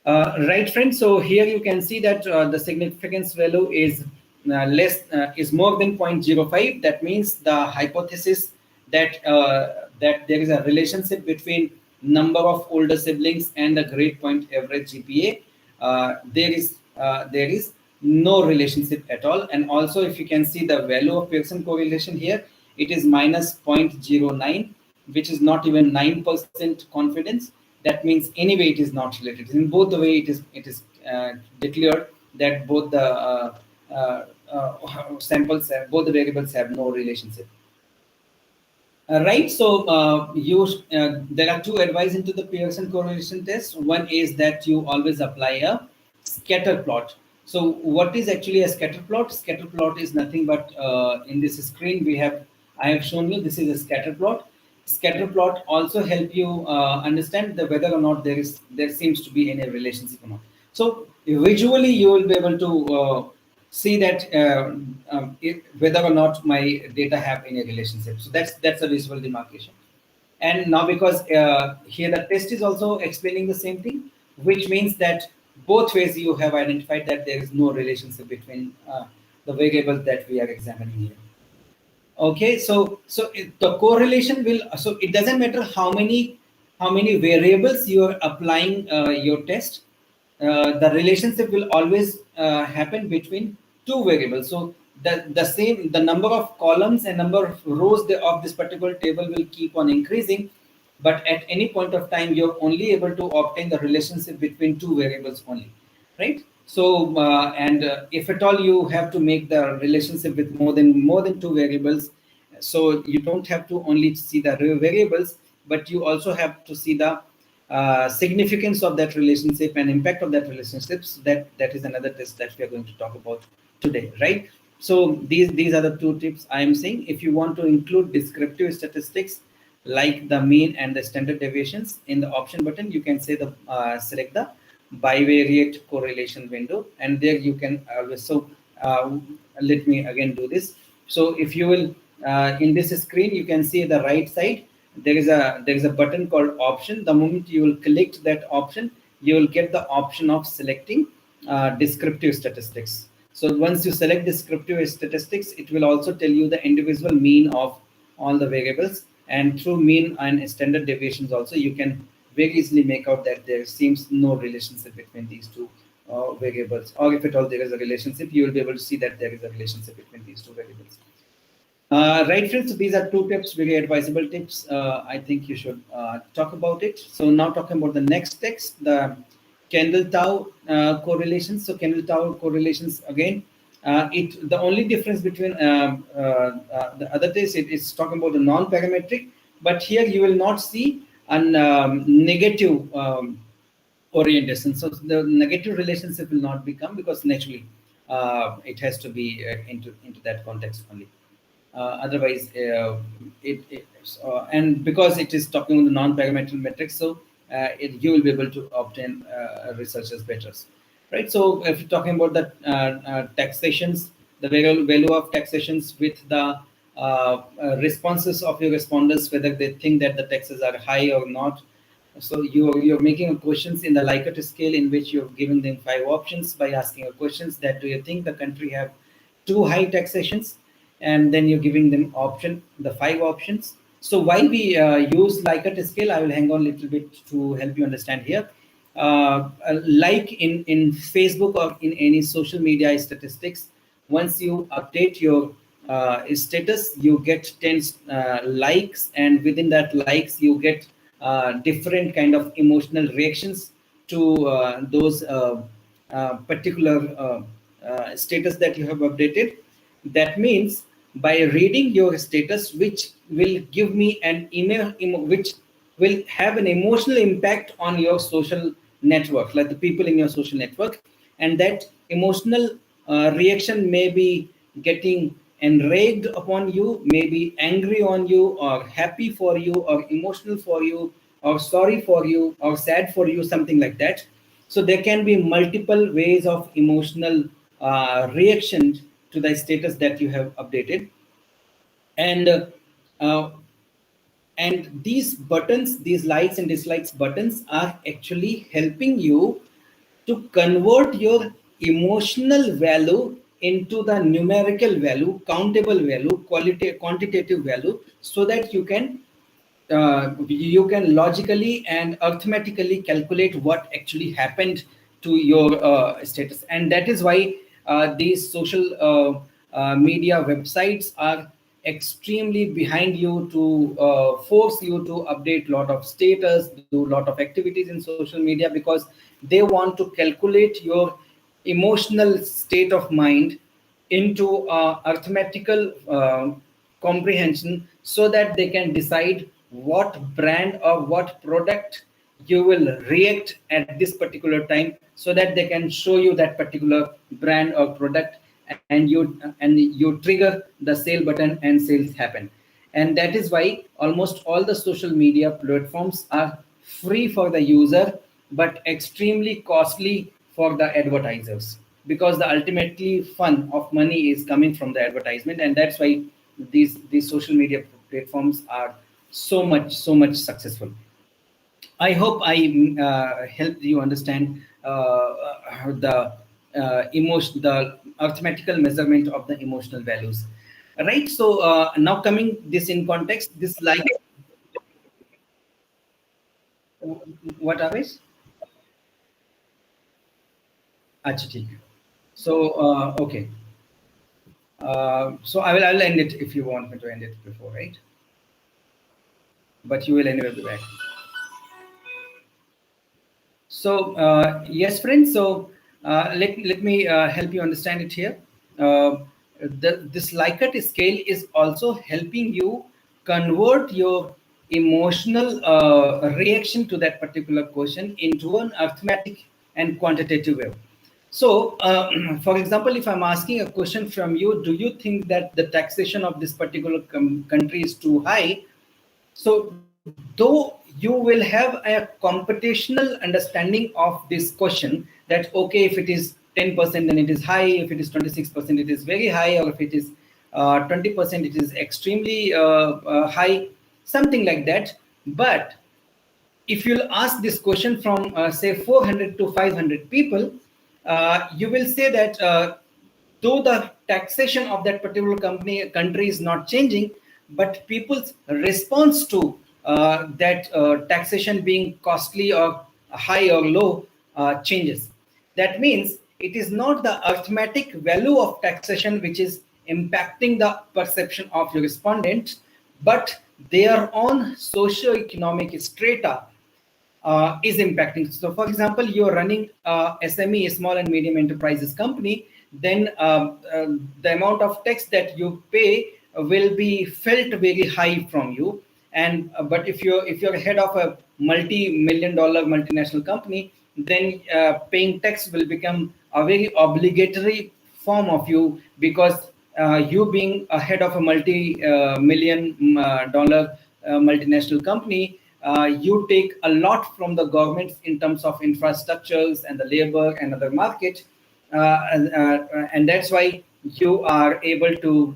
Right, friends. So here you can see that the significance value is is more than 0.05. That means the hypothesis that that there is a relationship between number of older siblings and the grade point average GPA. There is no relationship at all. And also, if you can see the value of Pearson correlation here, it is minus 0.09, which is not even 9% confidence. That means anyway it is not related. In both the way it is declared that both the samples, both the variables have no relationship. Right. So there are two advice into the Pearson correlation test. One is that you always apply a scatter plot. So what is actually a scatter plot? Scatter plot is nothing but in this screen we have I have shown you this is a scatter plot. Scatter plot also help you understand the whether or not there seems to be any relationship or not. So visually you will be able to see that whether or not my data have any relationship. So that's a visual demarcation. And now because here the test is also explaining the same thing, which means that both ways you have identified that there is no relationship between the variables that we are examining here. Okay, so the correlation will, so it doesn't matter how many variables you are applying your test, the relationship will always happen between two variables. So the number of columns and number of rows of this particular table will keep on increasing, but at any point of time you're only able to obtain the relationship between two variables only, right? So and if at all you have to make the relationship with more than two variables, so you don't have to only see the variables, but you also have to see the significance of that relationship and impact of that relationships. That is another test that we are going to talk about today, right? So these are the two tips I am saying. If you want to include descriptive statistics like the mean and the standard deviations in the option button, you can say the select the bivariate correlation window, and there you can always. So let me again do this. So if you will in this screen, you can see the right side there is a button called option. The moment you will click that option, you will get the option of selecting descriptive statistics. So once you select descriptive statistics, it will also tell you the individual mean of all the variables, and through mean and standard deviations also you can very easily make out that there seems no relationship between these two variables, or if at all there is a relationship, you will be able to see that there is a relationship between these two variables. Right, friends, so these are two tips, very advisable tips. I think you should talk about it. So now talking about the next text, the Kendall-Tau correlations. So Kendall-Tau correlations, again, the only difference between the other test, it's talking about the non-parametric, but here you will not see a negative orientation. So the negative relationship will not become, because naturally it has to be into that context only. Otherwise, and because it is talking on the non-parametric metrics, so you will be able to obtain researchers better, right? So if you're talking about the taxations, the value of taxations with the responses of your respondents, whether they think that the taxes are high or not. So you're making questions in the Likert scale, in which you're giving them 5 options by asking questions that do you think the country have too high taxations, and then you're giving them the 5 options. So why we use Likert scale, I will hang on a little bit to help you understand here. Like in Facebook or in any social media statistics, once you update your status, you get 10 likes, and within that likes you get different kind of emotional reactions to those particular status that you have updated. That means by reading your status, which will give me an email, which will have an emotional impact on your social network, like the people in your social network, and that emotional reaction may be getting enraged upon you, may be angry on you, or happy for you, or emotional for you, or sorry for you, or sad for you, something like that. So there can be multiple ways of emotional reaction to the status that you have updated. And uh, and these buttons, these likes and dislikes buttons, are actually helping you to convert your emotional value into the numerical value, countable value, quantitative value, so that you can logically and arithmetically calculate what actually happened to your status. And that is why these social media websites are extremely behind you to force you to update a lot of status, do a lot of activities in social media, because they want to calculate your emotional state of mind into arithmetical comprehension, so that they can decide what brand or what product you will react at this particular time, so that they can show you that particular brand or product, and you trigger the sale button and sales happen. And that is why almost all the social media platforms are free for the user, but extremely costly for the advertisers, because the ultimately fun of money is coming from the advertisement. And that's why these social media platforms are so much successful. I hope I helped you understand the arithmetical measurement of the emotional values, right? So now coming this in context, this like what are we? Acha, theek hai. So okay. So I'll end it if you want me to end it before, right? But you will anyway be back. So yes, friends. So let me help you understand it here. This Likert scale is also helping you convert your emotional reaction to that particular question into an arithmetic and quantitative way. So, for example, if I'm asking a question from you, do you think that the taxation of this particular country is too high? So, though you will have a computational understanding of this question, that okay, if it is 10%, then it is high; if it is 26%, it is very high; or if it is 20%, it is extremely high, something like that. But if you'll ask this question from say 400 to 500 people, you will say that though the taxation of that particular country is not changing, but people's response to that taxation being costly or high or low changes. That means it is not the arithmetic value of taxation which is impacting the perception of your respondent, but their own socio-economic strata is impacting. So, for example, you're running SME, small and medium enterprises company, then the amount of tax that you pay will be felt very high from you. And but if you're head of a multi-million-dollar multinational company, then paying tax will become a very obligatory form of you, because you being a head of a multi-million dollar multinational company, you take a lot from the governments in terms of infrastructures and the labor and other market, and that's why you are able to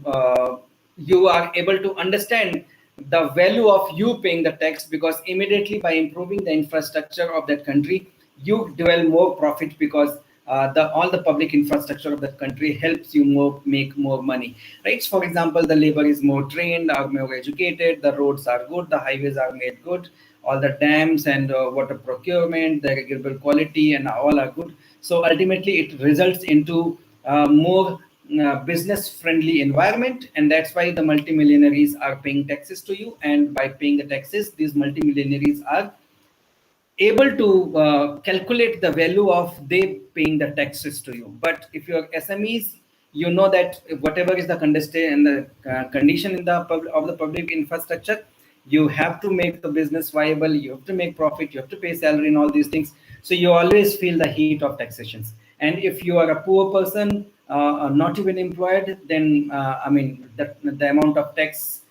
understand the value of you paying the tax, because immediately by improving the infrastructure of that country, you dwell more profit, because all the public infrastructure of that country helps you make more money, right? So for example, the labor is more trained, are more educated, the roads are good, the highways are made good, all the dams and water procurement, the agricultural quality, and all are good. So ultimately, it results into more business friendly environment, and that's why the multimillionaires are paying taxes to you. And by paying the taxes, these multimillionaires are able to calculate the value of they paying the taxes to you. But if you're SMEs, you know that whatever is the condition in the of the public infrastructure, you have to make the business viable, you have to make profit, you have to pay salary and all these things. So you always feel the heat of taxations. And if you are a poor person, not even employed, then I mean the amount of tax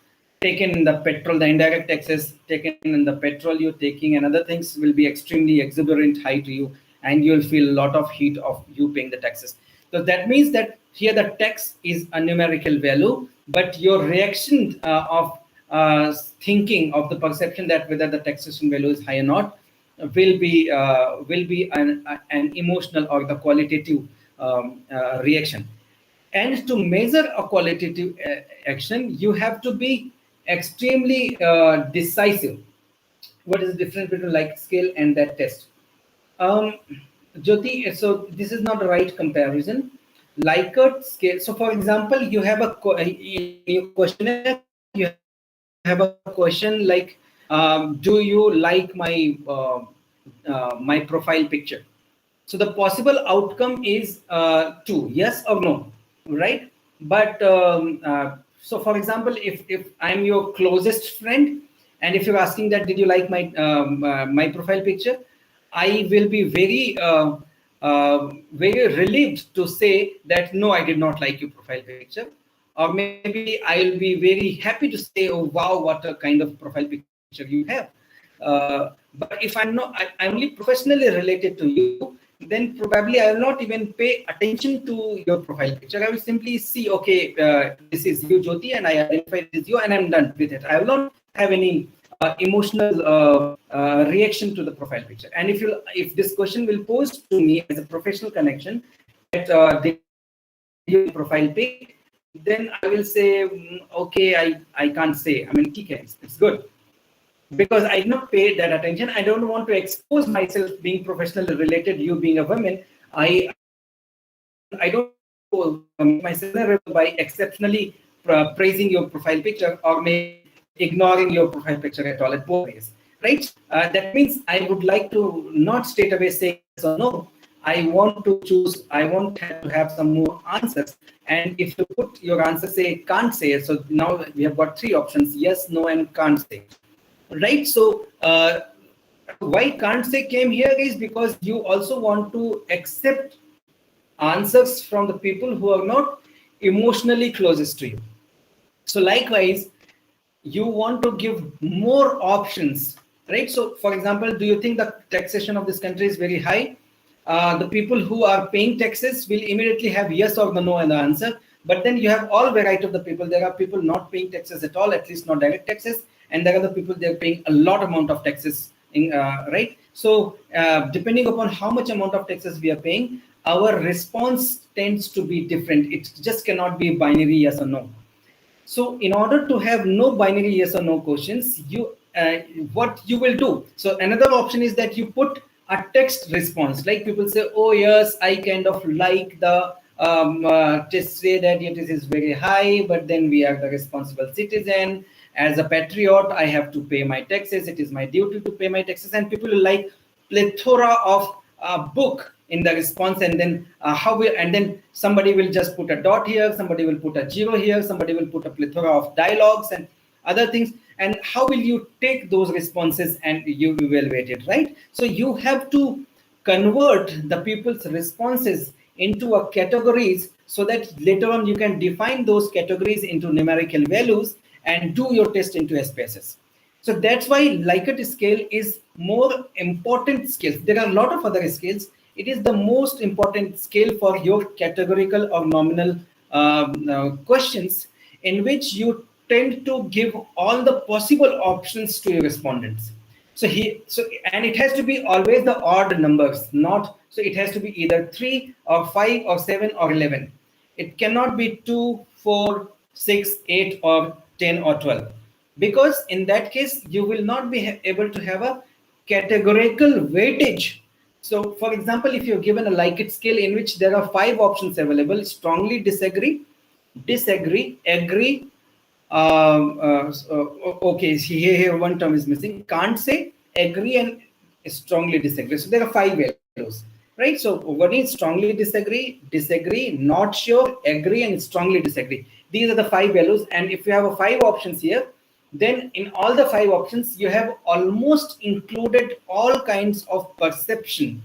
taken in the petrol, the indirect taxes taken in the petrol you're taking and other things will be extremely exuberant high to you, and you'll feel a lot of heat of you paying the taxes. So that means that here the tax is a numerical value, but your reaction of thinking of the perception that whether the taxation value is high or not will be an emotional or the qualitative reaction. And to measure a qualitative action, you have to be extremely decisive. What is the difference between like scale and that test? Um, Jyoti, so this is not the right comparison. Likert scale. So, for example, you have in your questionnaire, you have a question like, do you like my profile picture? So the possible outcome is two, yes or no, right? But so for example, if I'm your closest friend, and if you're asking that did you like my profile picture, I will be very relieved to say that no, I did not like your profile picture. or maybe I'll be very happy to say, oh wow, what a kind of profile picture you have. But if I'm only professionally related to you, then probably I will not even pay attention to your profile picture. I will simply see, okay, this is you, Jyoti, and I identify this is you, and I'm done with it. I will not have any emotional reaction to the profile picture. And if this question will pose to me as a professional connection, that did you profile pic, then I will say, okay, I can't say. I mean, it's good, because I did not pay that attention. I don't want to expose myself being professionally related, you being a woman. I don't make myself vulnerable by exceptionally praising your profile picture, or maybe ignoring your profile picture at all, at both ways, right? That means I would like to not straight away say yes or no. I want to choose, I want to have some more answers. And if you put your answer, say can't say, so now we have got three options: yes, no, and can't say, right? So why can't say came here is because you also want to accept answers from the people who are not emotionally closest to you. So likewise, you want to give more options, right? So for example, do you think the taxation of this country is very high? The people who are paying taxes will immediately have yes or no in the answer. But then you have all variety of the people. There are people not paying taxes at all, at least not direct taxes, and there are the people they're paying a lot amount of taxes, right? So depending upon how much amount of taxes we are paying, our response tends to be different. It just cannot be binary yes or no. So in order to have no binary yes or no questions, what you will do. So another option is that you put a text response. Like people say, oh yes, I kind of like the just say that it is very high, but then we are the responsible citizen. As a patriot, I have to pay my taxes. It is my duty to pay my taxes. And people like plethora of book in the response, and then and then somebody will just put a dot here, somebody will put a zero here, somebody will put a plethora of dialogues and other things. And how will you take those responses and you evaluate it, right? So you have to convert the people's responses into a categories, so that later on you can define those categories into numerical values and do your test into SPSS. So that's why Likert scale is more important scale. There are a lot of other scales. It is the most important scale for your categorical or nominal questions, in which you tend to give all the possible options to your respondents. And it has to be always the odd numbers, not, so it has to be either 3 or 5 or 7 or 11. It cannot be 2, 4, 6, 8 or 10 or 12, because in that case you will not be able to have a categorical weightage. So for example, if you're given a Likert scale in which there are 5 options available: strongly disagree, disagree, agree, okay, here one term is missing, can't say, agree, and strongly disagree. So there are 5 values, right? So what is strongly disagree, disagree, not sure, agree, and strongly disagree? These are the 5 values. And if you have a 5 options here, then in all the 5 options you have almost included all kinds of perception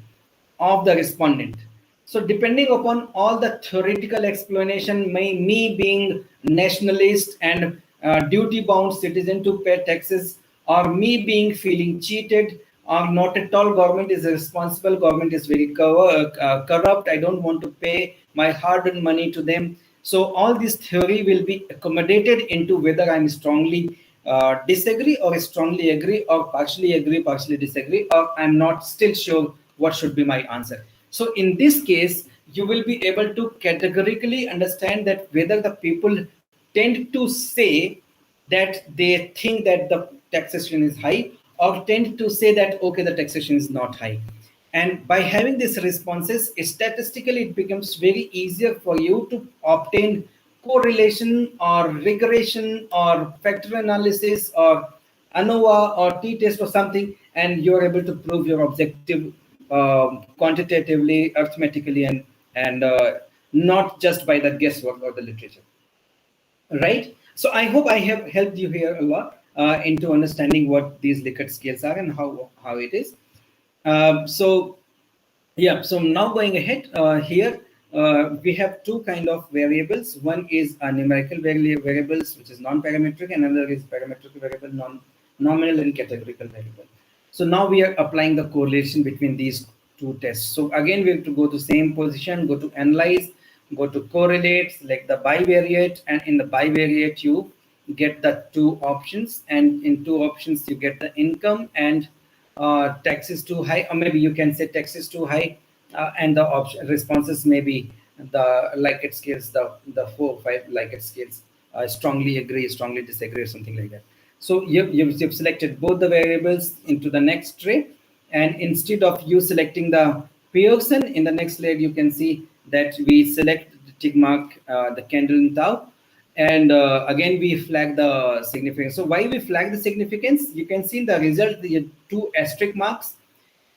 of the respondent. So depending upon all the theoretical explanation, me being nationalist and duty bound citizen to pay taxes, or me being feeling cheated, or not at all, government is responsible, government is very corrupt, I don't want to pay my hard-earned money to them. So all this theory will be accommodated into whether I'm strongly disagree, or strongly agree, or partially disagree, or I'm not still sure what should be my answer. So in this case, you will be able to categorically understand that whether the people tend to say that they think that the taxation is high, or tend to say that, okay, the taxation is not high. And by having these responses, statistically, it becomes very easier for you to obtain correlation or regression or factor analysis or ANOVA or t-test or something, and you're able to prove your objective quantitatively, arithmetically, and not just by the guesswork or the literature, right? So I hope I have helped you here a lot into understanding what these Likert scales are and how it is. So yeah, so now going ahead here, we have two kind of variables. One is a numerical variables, which is non-parametric, and another is parametric variable, nominal and categorical variable. So now we are applying the correlation between these two tests. So again, we have to go to same position, go to analyze, go to correlate, select the bivariate, and in the bivariate you get the two options, and in two options you get the income and tax is too high, or maybe you can say tax is too high, and the option responses may be the Likert scales, the 4 or 5 Likert scales, strongly agree, strongly disagree, or something like that. So you've selected both the variables into the next tray, and instead of you selecting the Pearson in the next layer, you can see that we select the tick mark, the candle in tau, and again we flag the significance. So why we flag the significance? You can see in the result the two asterisk marks.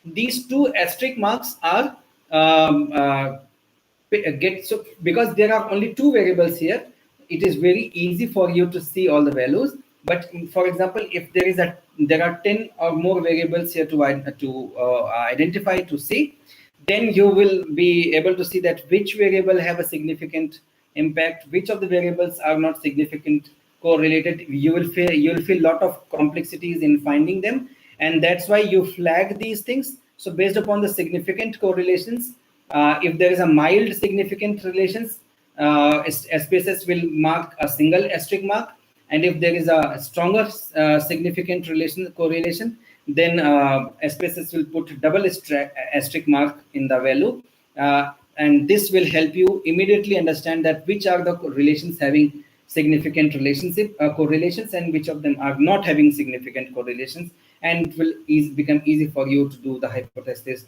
These two asterisk marks are so because there are only two variables here, it is very easy for you to see all the values. But for example, if there are 10 or more variables here to identify, to see, then you will be able to see that which variable have a significant impact, which of the variables are not significant correlated. You will feel lot of complexities in finding them, and that's why you flag these things. So based upon the significant correlations, if there is a mild significant relations, SPSS will mark a single asterisk mark, and if there is a stronger significant correlation, then SPSS will put double asterisk mark in the value, and this will help you immediately understand that which are the relations having significant correlations, and which of them are not having significant correlations, and it will become easy for you to do the hypothesis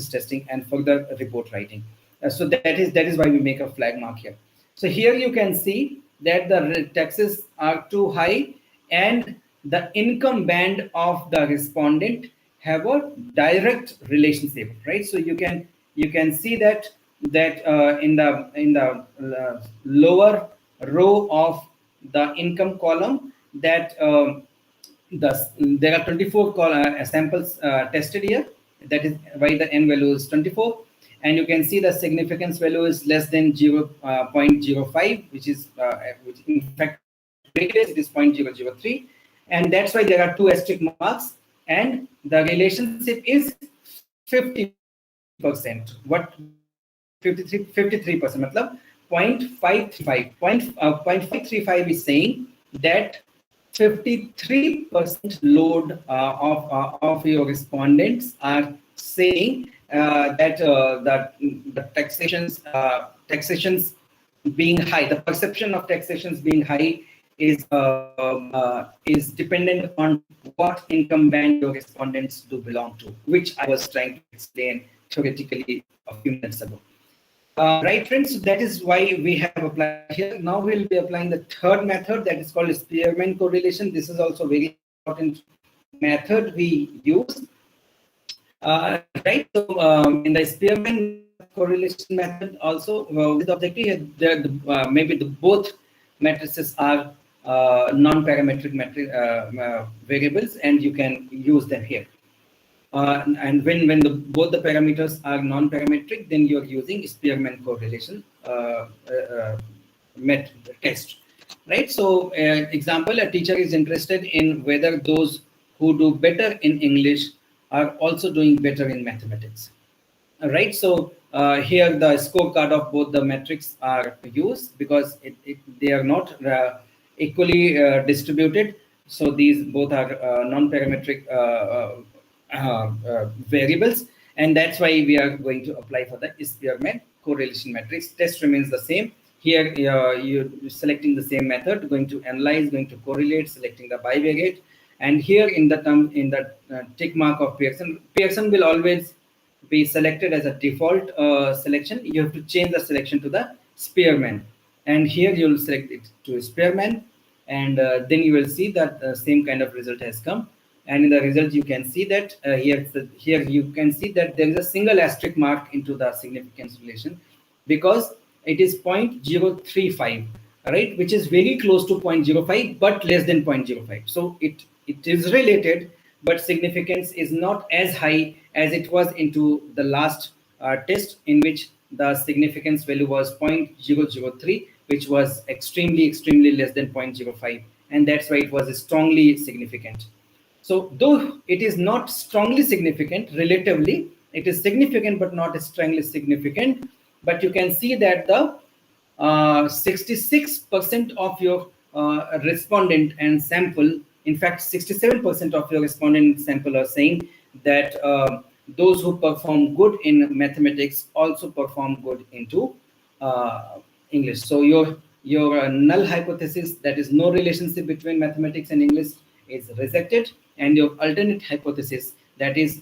testing and further report writing. So that is why we make a flag mark here. So here you can see that the taxes are too high, and the income band of the respondent have a direct relationship, right? So you can see that in the lower row of the income column, that there are 24 samples tested here. That is why the n value is 24, and you can see the significance value is less than 0.05, which is which in fact it is 0.003, and that's why there are two asterisk marks, and the relationship is 50%. What 53%? Matlab 0.535 is saying that 53% load of your respondents are saying that the taxations being high, the perception of taxations being high is dependent on what income band your respondents do belong to, which I was trying to explain theoretically a few minutes ago. Right, friends, that is why we have applied here. Now we'll be applying the third method, that is called Spearman correlation. This is also very important method we use. Right, so in the Spearman correlation method also, with the objective here, maybe both matrices are non-parametric variables, and you can use them here. And when both the parameters are non-parametric, then you are using Spearman correlation test, right? So, example, a teacher is interested in whether those who do better in English are also doing better in mathematics, right? So here the scorecard of both the metrics are used, because they are not equally distributed. So these both are non-parametric variables, and that's why we are going to apply for the Spearman correlation matrix. Test remains the same. Here you're selecting the same method, going to analyze, going to correlate, selecting the bivariate, and here in the tick mark of Pearson will always be selected as a default selection. You have to change the selection to the Spearman, and here you will select it to Spearman, and then you will see that the same kind of result has come. And in the result, you can see that here you can see that there is a single asterisk mark into the significance relation, because it is 0.035, right, which is very close to 0.05 but less than 0.05. So it is related, but significance is not as high as it was into the last test, in which the significance value was 0.003, which was extremely less than 0.05, and that's why it was strongly significant. So though it is not strongly significant, relatively, it is significant but not strongly significant, but you can see that the 66% of your respondent and sample, in fact 67% of your respondent sample are saying that those who perform good in mathematics also perform good into English. So your null hypothesis, that is no relationship between mathematics and English, is rejected, and your alternate hypothesis, that is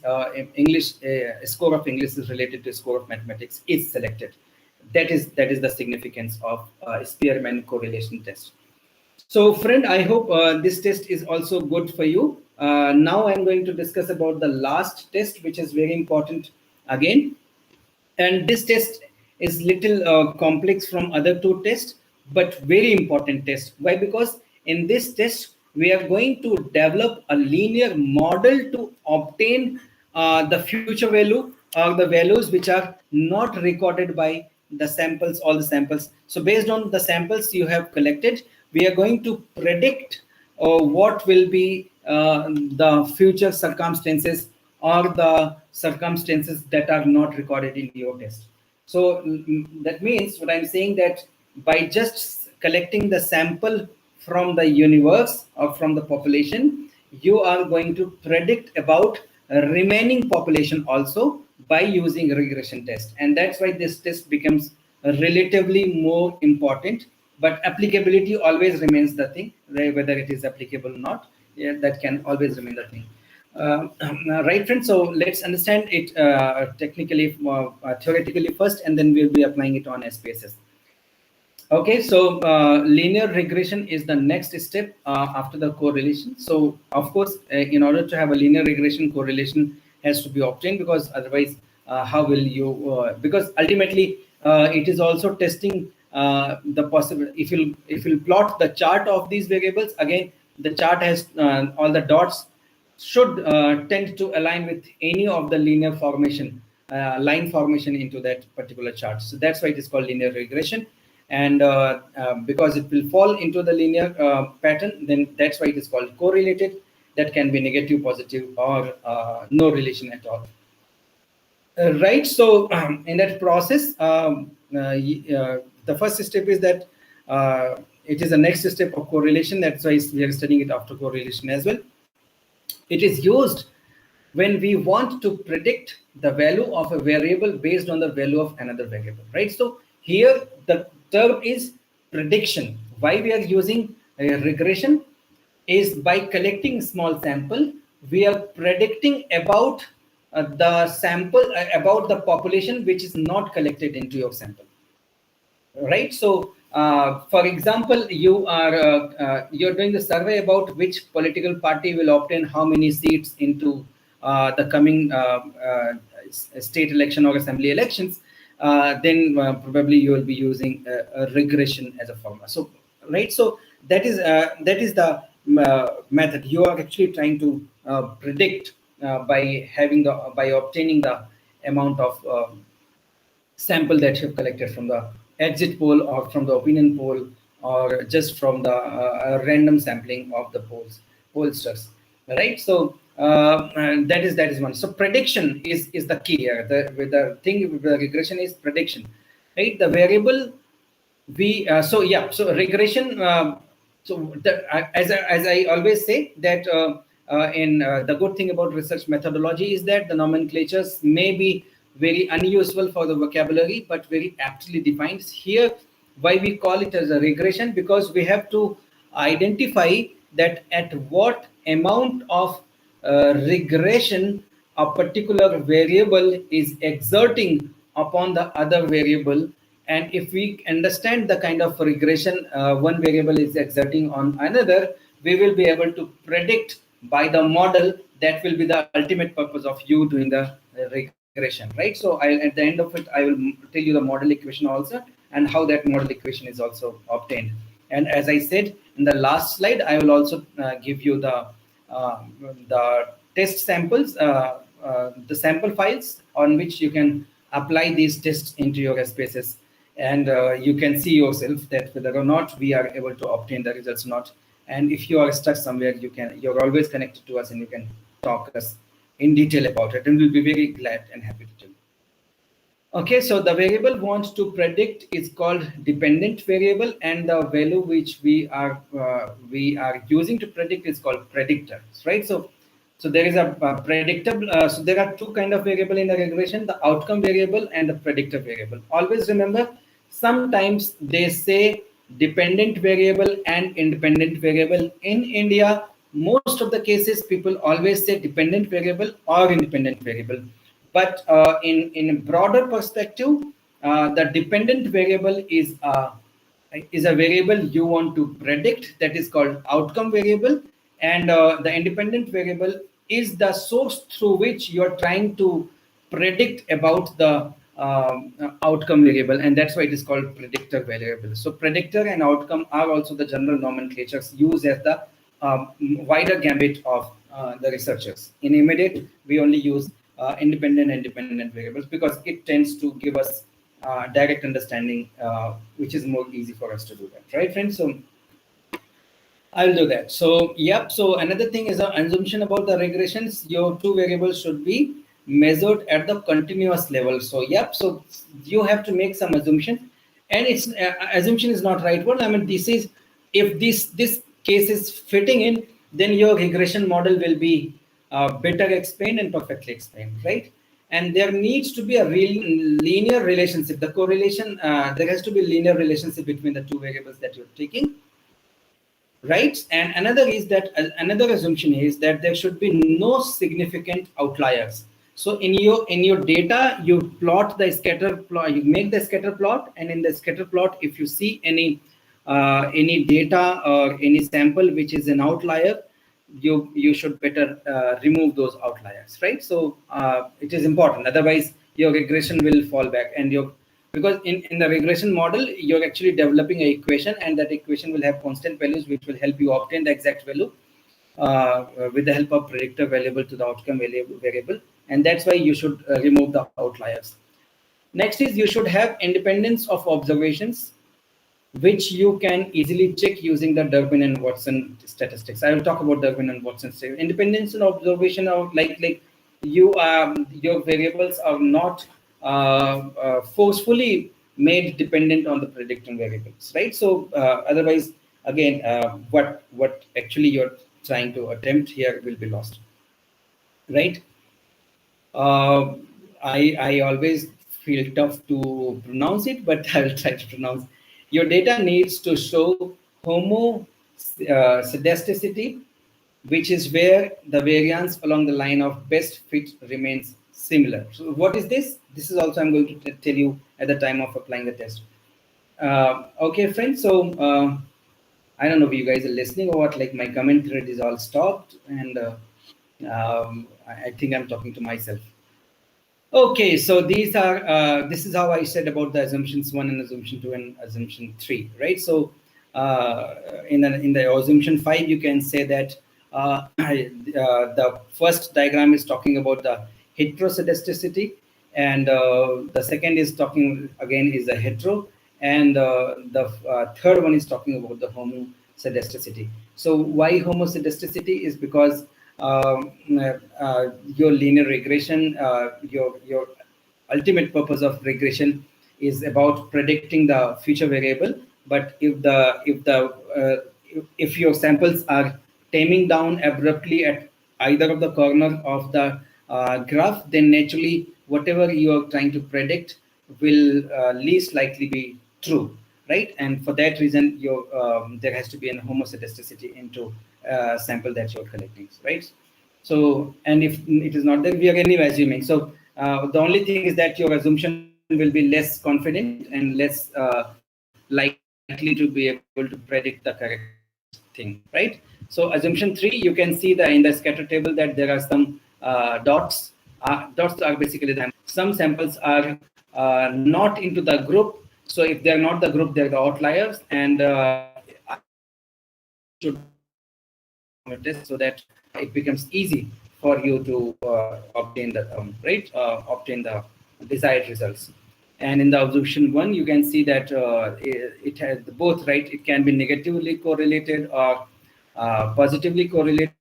English score of English is related to score of mathematics, is selected. That is the significance of Spearman correlation test. So friend, I hope this test is also good for you. Now I'm going to discuss about the last test, which is very important again. And this test is little complex from other two tests, but very important test. Why? Because in this test, we are going to develop a linear model to obtain the future value or the values which are not recorded by the samples, all the samples. So based on the samples you have collected, we are going to predict what will be the future circumstances or the circumstances that are not recorded in your test. So that means what I'm saying, that by just collecting the sample from the universe or from the population, you are going to predict about remaining population also by using regression test. And that's why this test becomes relatively more important, but applicability always remains the thing, whether it is applicable or not. Yeah, that can always remain the thing. Right, friends, so let's understand it technically, theoretically first, and then we'll be applying it on SPSS. Okay, so linear regression is the next step after the correlation. So of course, in order to have a linear regression, correlation has to be obtained, because otherwise how will you, because ultimately it is also testing the possible, if you plot the chart of these variables, again the chart has all the dots should tend to align with any of the linear formation, line formation into that particular chart. So that's why it is called linear regression. And because it will fall into the linear pattern, then that's why it is called correlated. That can be negative, positive, or no relation at all. Right. So in that process, the first step is that it is the next step of correlation. That's why we are studying it after correlation as well. It is used when we want to predict the value of a variable based on the value of another variable, right? So here the term is prediction. Why we are using regression is by collecting small sample, we are predicting about the sample, about the population which is not collected into your sample, right? So for example, you're doing the survey about which political party will obtain how many seats into the coming state election or assembly elections. Then probably you will be using a regression as a formula. So right, so that is the method you are actually trying to predict by obtaining the amount of sample that you've collected from the exit poll or from the opinion poll, or just from the random sampling of the pollsters, right? So that is one. So prediction is the key here. The thing with the regression is prediction, right? The variable we so regression. As I always say that the good thing about research methodology is that the nomenclatures may be very unusual for the vocabulary, but very aptly defined. Here, why we call it as a regression, because we have to identify that at what amount of regression a particular variable is exerting upon the other variable. And if we understand the kind of regression one variable is exerting on another, we will be able to predict by the model. That will be the ultimate purpose of you doing the regression, right? So at the end of it, I will tell you the model equation also, and how that model equation is also obtained. And as I said in the last slide, I will also give you the test samples, the sample files on which you can apply these tests into your SPSS, and you can see yourself that whether or not we are able to obtain the results or not. And if you are stuck somewhere, you're always connected to us, and you can talk us in detail about it, and we'll be very glad and happy to tell you. Okay, so the variable want to predict is called dependent variable, and the value which we are using to predict is called predictor, right? So there is a predictable. So there are two kind of variable in the regression: the outcome variable and the predictor variable. Always remember, sometimes they say dependent variable and independent variable. In India, most of the cases people always say dependent variable or independent variable. But in a broader perspective, the dependent variable is a variable you want to predict, that is called outcome variable, and the independent variable is the source through which you are trying to predict about the outcome variable, and that's why it is called predictor variable. So predictor and outcome are also the general nomenclatures used as the wider gambit of the researchers. In immediate, we only use independent and dependent variables because it tends to give us direct understanding, which is more easy for us to do that, right, friends? So I'll do that. So, yep. So another thing is an assumption about the regressions. Your two variables should be measured at the continuous level. So, yep. So you have to make some assumption, and it's assumption is not right one. I mean, this is if this case is fitting in, then your regression model will be better explained and perfectly explained, right? And there needs to be a real linear relationship. The correlation there has to be a linear relationship between the two variables that you're taking, right? And another assumption is that there should be no significant outliers. So in your data, you plot the scatter plot, you make the scatter plot, and in the scatter plot, if you see any data or any sample which is an outlier, you should better remove those outliers, right? So it is important, otherwise your regression will fall back, and because in the regression model, you're actually developing an equation, and that equation will have constant values which will help you obtain the exact value with the help of predictor variable to the outcome variable, and that's why you should remove the outliers. Next is you should have independence of observations, which you can easily check using the Durbin and Watson statistics. I will talk about Durbin and Watson statistics. Independence and observation of like your variables are not forcefully made dependent on the predicting variables, right? So otherwise, again, what actually you're trying to attempt here will be lost, right? Uh, I always feel tough to pronounce it, but I will try to pronounce. Your data needs to show homoscedasticity, which is where the variance along the line of best fit remains similar. So what is this? This is also I'm going to tell you at the time of applying the test. Okay, friends. So I don't know if you guys are listening or what. Like my comment thread is all stopped, and I think I'm talking to myself. Okay, so these are this is how I said about the assumptions 1 and assumption 2 and assumption 3, right? So in the assumption 5, you can say that the first diagram is talking about the heteroscedasticity, and the second is talking again is the hetero, and the third one is talking about the homoscedasticity. So why homoscedasticity is because your linear regression, your ultimate purpose of regression is about predicting the future variable. But if your samples are taming down abruptly at either of the corner of the graph, then naturally whatever you are trying to predict will least likely be true, right? And for that reason, there has to be an homoscedasticity into sample that you're collecting, right? So, and if it is not there, we are anyway assuming. So the only thing is that your assumption will be less confident and less likely to be able to predict the correct thing, right? So assumption 3, you can see in the scatter table that there are some dots. Dots are basically the some samples are not into the group. So if they're not the group, they're the outliers, and should test so that it becomes easy for you to obtain the obtain the desired results. And in the observation 1, you can see that it has both, right? It can be negatively correlated or positively correlated.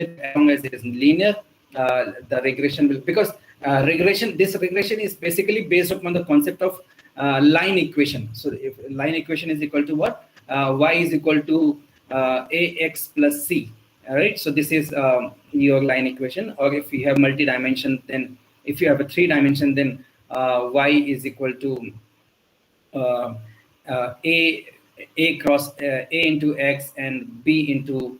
As long as it is linear, the regression will, because this regression is basically based upon the concept of line equation. So if line equation is equal to what? Y is equal to ax plus c. All right. So this is your line equation. Or if you have multi-dimension, then if you have a 3-dimension, then y is equal to uh, a cross a into x and b into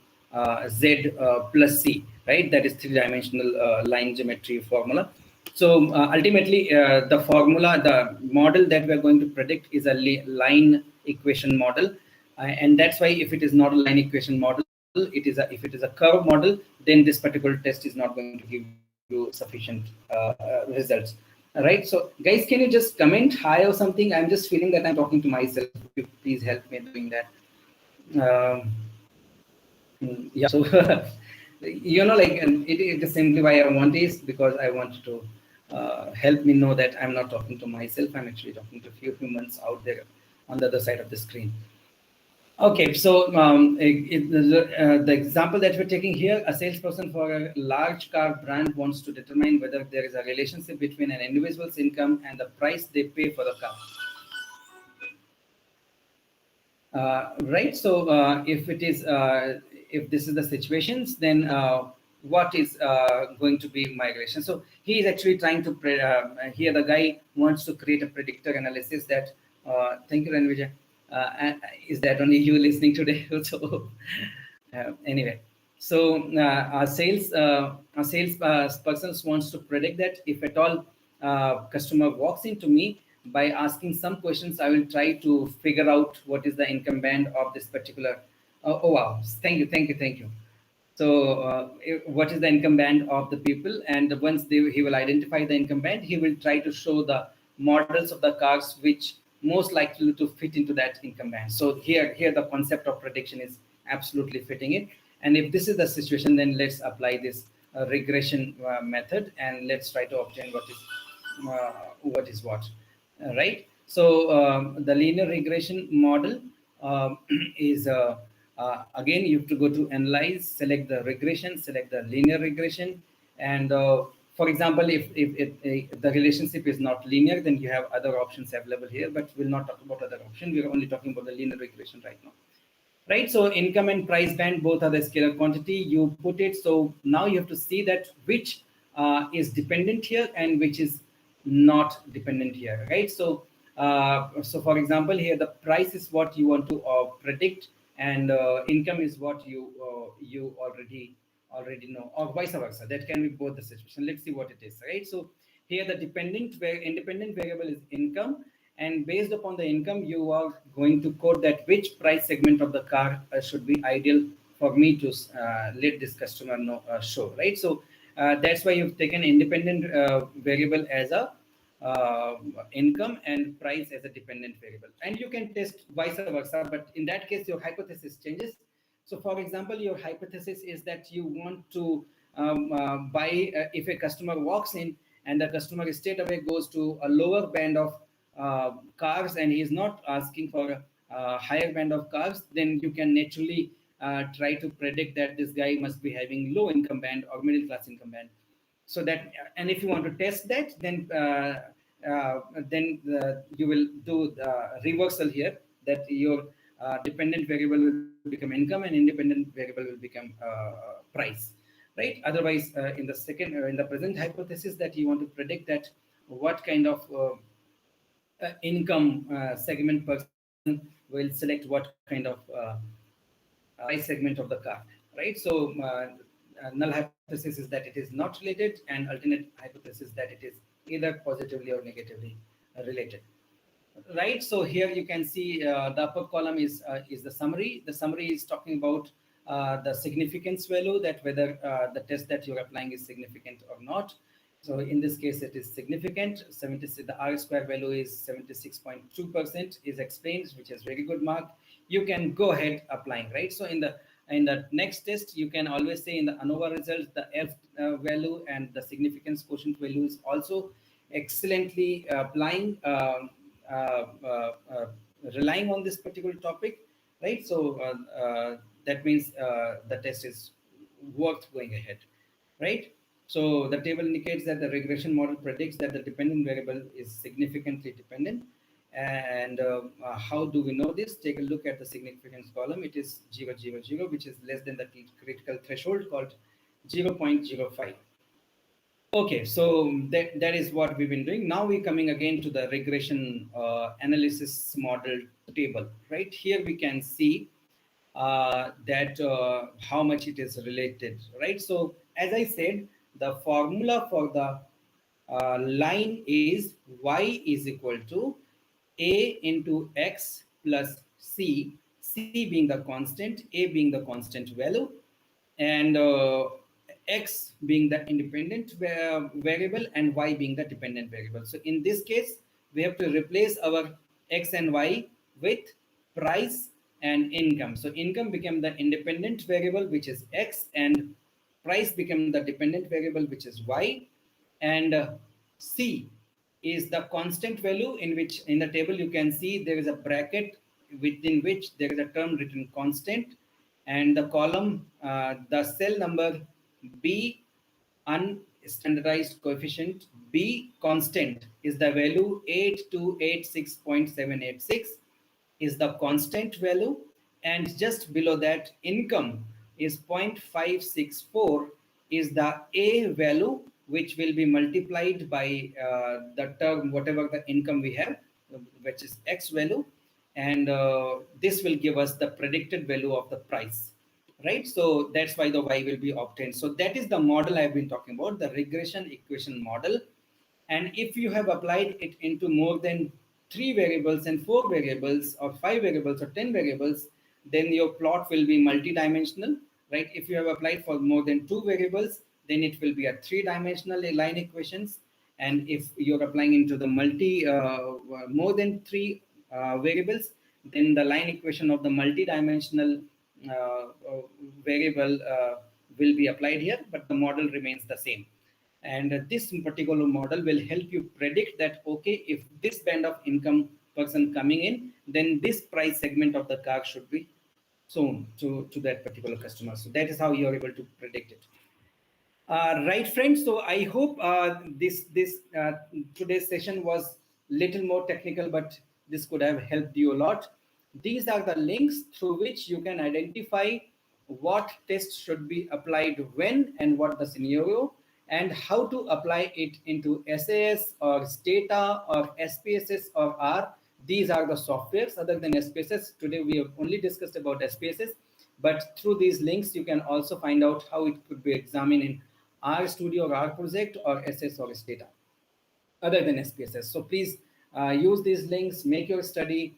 z plus c, right? That is 3-dimensional line geometry formula. So ultimately, the formula, the model that we are going to predict is a line equation model, and that's why if it is not a line equation model, if it is a curve model, then this particular test is not going to give you sufficient results. All right. So guys, can you just comment hi or something? I'm just feeling that I'm talking to myself. Would you please help me doing that? Um, yeah. So like it is simply why I want is because I want to help me know that I'm not talking to myself. I'm actually talking to a few humans out there on the other side of the screen. Okay, so the example that we're taking here, a salesperson for a large car brand wants to determine whether there is a relationship between an individual's income and the price they pay for the car. Right. So if this is the situations, then what is going to be migration? So he is actually trying to here the guy wants to create a predictor analysis that. Thank you, Ranvija. Is that only you listening today? So anyway, so our sales person wants to predict that if at all customer walks into me, by asking some questions, I will try to figure out what is the income band of this particular. Oh wow! Thank you. So, what is the income band of the people? And once he will identify the income band, he will try to show the models of the cars which most likely to fit into that income band. So here the concept of prediction is absolutely fitting it. And if this is the situation, then let's apply this regression method and let's try to obtain what is what. Right. So the linear regression model is again, you have to go to analyze, select the regression, select the linear regression. And for example, if the relationship is not linear, then you have other options available here, but we'll not talk about other option. We're only talking about the linear regression right now. Right. So income and price band, both are the scalar quantity. You put it. So now you have to see that which is dependent here and which is not dependent here. Right. So so for example, here the price is what you want to predict, and income is what you already know, or vice versa. That can be both the situation. Let's see what it is. Right. So here the independent variable is income, and based upon the income, you are going to code that which price segment of the car should be ideal for me to let this customer know show. Right. So that's why you've taken independent variable as a income and price as a dependent variable, and you can test vice versa, but in that case your hypothesis changes. So for example, your hypothesis is that you want to buy if a customer walks in and the customer straight away goes to a lower band of cars and he is not asking for a higher band of cars, then you can naturally try to predict that this guy must be having low income band or middle class income band. So that, and if you want to test that, then you will do the reversal here, that your dependent variable will become income and independent variable will become price, right? Otherwise, in the present hypothesis, that you want to predict that what kind of income segment person will select what kind of price segment of the car, right? So null hypothesis is that it is not related, and alternate hypothesis that it is either positively or negatively related. Right. So here you can see the upper column is the summary. The summary is talking about the significance value, that whether the test that you're applying is significant or not. So in this case, it is significant. The R square value is 76.2% is explained, which is very good mark. You can go ahead applying, right? So in the next test, you can always say in the ANOVA results, the F value and the significance quotient value is also excellently applying, relying on this particular topic, right? So that means the test is worth going ahead, right? So the table indicates that the regression model predicts that the dependent variable is significantly dependent. And how do we know this? Take a look at the significance column. It is 0, 0, 0, which is less than the critical threshold called 0.05. Okay, so that is what we've been doing. Now we're coming again to the regression analysis model table. Right here we can see that how much it is related, right? So as I said, the formula for the line is y is equal to a into x plus c being the constant, a being the constant value, and x being the independent variable and y being the dependent variable. So in this case, we have to replace our x and y with price and income. So income became the independent variable, which is x, and price became the dependent variable, which is y, and c is the constant value, in which in the table you can see there is a bracket within which there is a term written constant, and the column, the cell number B unstandardized coefficient B constant is the value 8286.786 is the constant value, and just below that income is 0.564 is the A value, which will be multiplied by the term whatever the income we have, which is X value, and this will give us the predicted value of the price, right? So that's why the Y will be obtained. So that is the model I've been talking about, the regression equation model. And if you have applied it into more than 3 variables and 4 variables or 5 variables or 10 variables, then your plot will be multi-dimensional, right? If you have applied for more than 2 variables, then it will be a 3-dimensional line equations. And if you're applying into the more than 3 variables, then the line equation of the multi-dimensional variable will be applied here, but the model remains the same. And this particular model will help you predict that, okay, if this band of income person coming in, then this price segment of the car should be sold to that particular customer. So that is how you are able to predict it. Right, friends. So I hope this today's session was little more technical, but this could have helped you a lot. These are the links through which you can identify what test should be applied when and what the scenario, and how to apply it into SAS or Stata or SPSS or R. These are the softwares other than SPSS. Today we have only discussed about SPSS, but through these links you can also find out how it could be examined in R Studio or R Project or SS or Stata other than SPSS. So please use these links, make your study.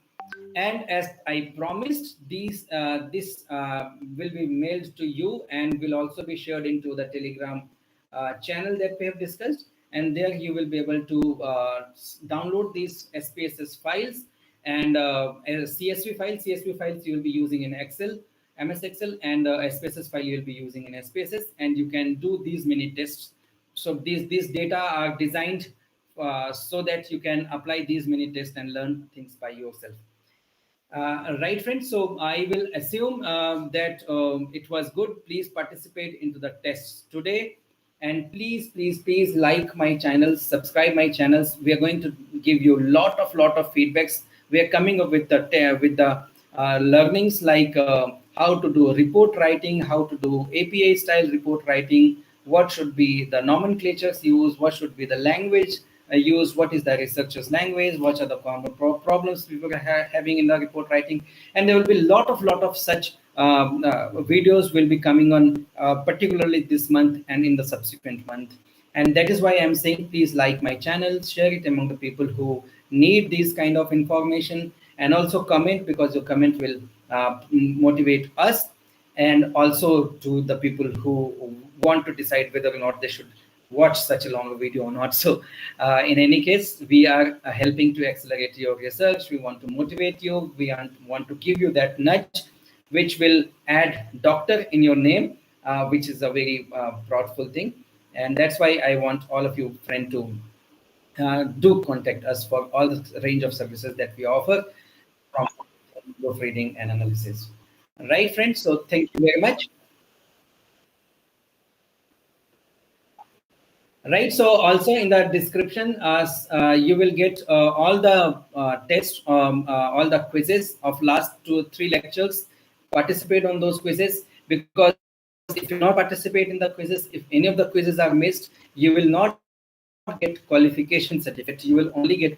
And as I promised, this will be mailed to you and will also be shared into the Telegram channel that we have discussed. And there you will be able to download these SPSS files and CSV files. CSV files you will be using in Excel, MS Excel, and SPSS file you will be using in SPSS. And you can do these mini tests. So these data are designed so that you can apply these mini tests and learn things by yourself. Right, friends. So I will assume that it was good. Please participate into the tests today, and please like my channels, subscribe my channels. We are going to give you lot of feedbacks. We are coming up with the learnings like how to do report writing, how to do API style report writing, what should be the nomenclatures used, what should be the language used, what is the researcher's language, what are the common problems people are having in the report writing. And there will be lot of such videos will be coming on particularly this month and in the subsequent month. And that is why I'm saying, please like my channel, share it among the people who need this kind of information, and also comment, because your comment will motivate us, and also to the people who want to decide whether or not they should watch such a long video or not. So in any case, we are helping to accelerate your research. We want to motivate you. We want to give you that nudge, which will add doctor in your name, which is a very proudful thing. And that's why I want all of you, friend, to do contact us for all the range of services that we offer from proofreading and analysis. Right, friends? So thank you very much. Right. So also in the description, you will get all the tests, all the quizzes of last 2 or 3 lectures. Participate on those quizzes, because if you not participate in the quizzes, if any of the quizzes are missed, you will not get qualification certificate. You will only get,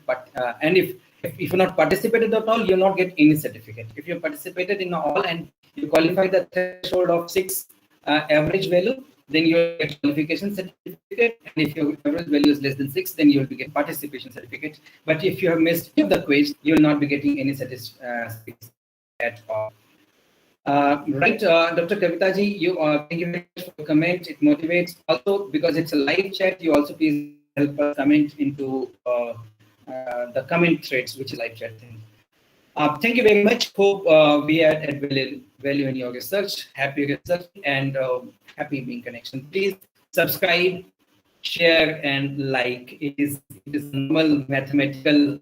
and if you not participated at all, you will not get any certificate. If you participated in all and you qualify the threshold of 6 average value, then you will get qualification certificate. And if your average value is less than 6, then you will be getting participation certificate. But if you have missed the quiz, you will not be getting any certificate at all. Right, Dr. Kavitaji, you thank you very much for your comment. It motivates. Also, because it's a live chat, you also please help us comment into the comment threads, which is live chat thing. Thank you very much. Hope we add value in your research. Happy research and happy being connection. Please subscribe, share, and like. It is a normal mathematical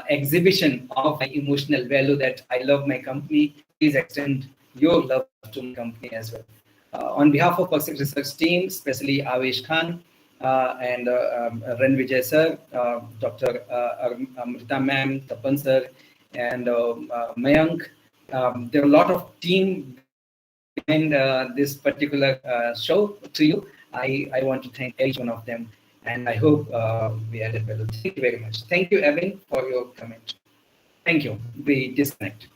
exhibition of my emotional value that I love my company. Please extend your love to my company as well. On behalf of Persic Research team, especially Avesh Khan and Ren Vijay sir, Dr. Amrita ma'am, Tapan sir, and Mayank, there are a lot of team behind this particular show to you. I want to thank each one of them, and I hope we added value. Thank you very much. Thank you, Evan, for your comment. Thank you. We disconnect.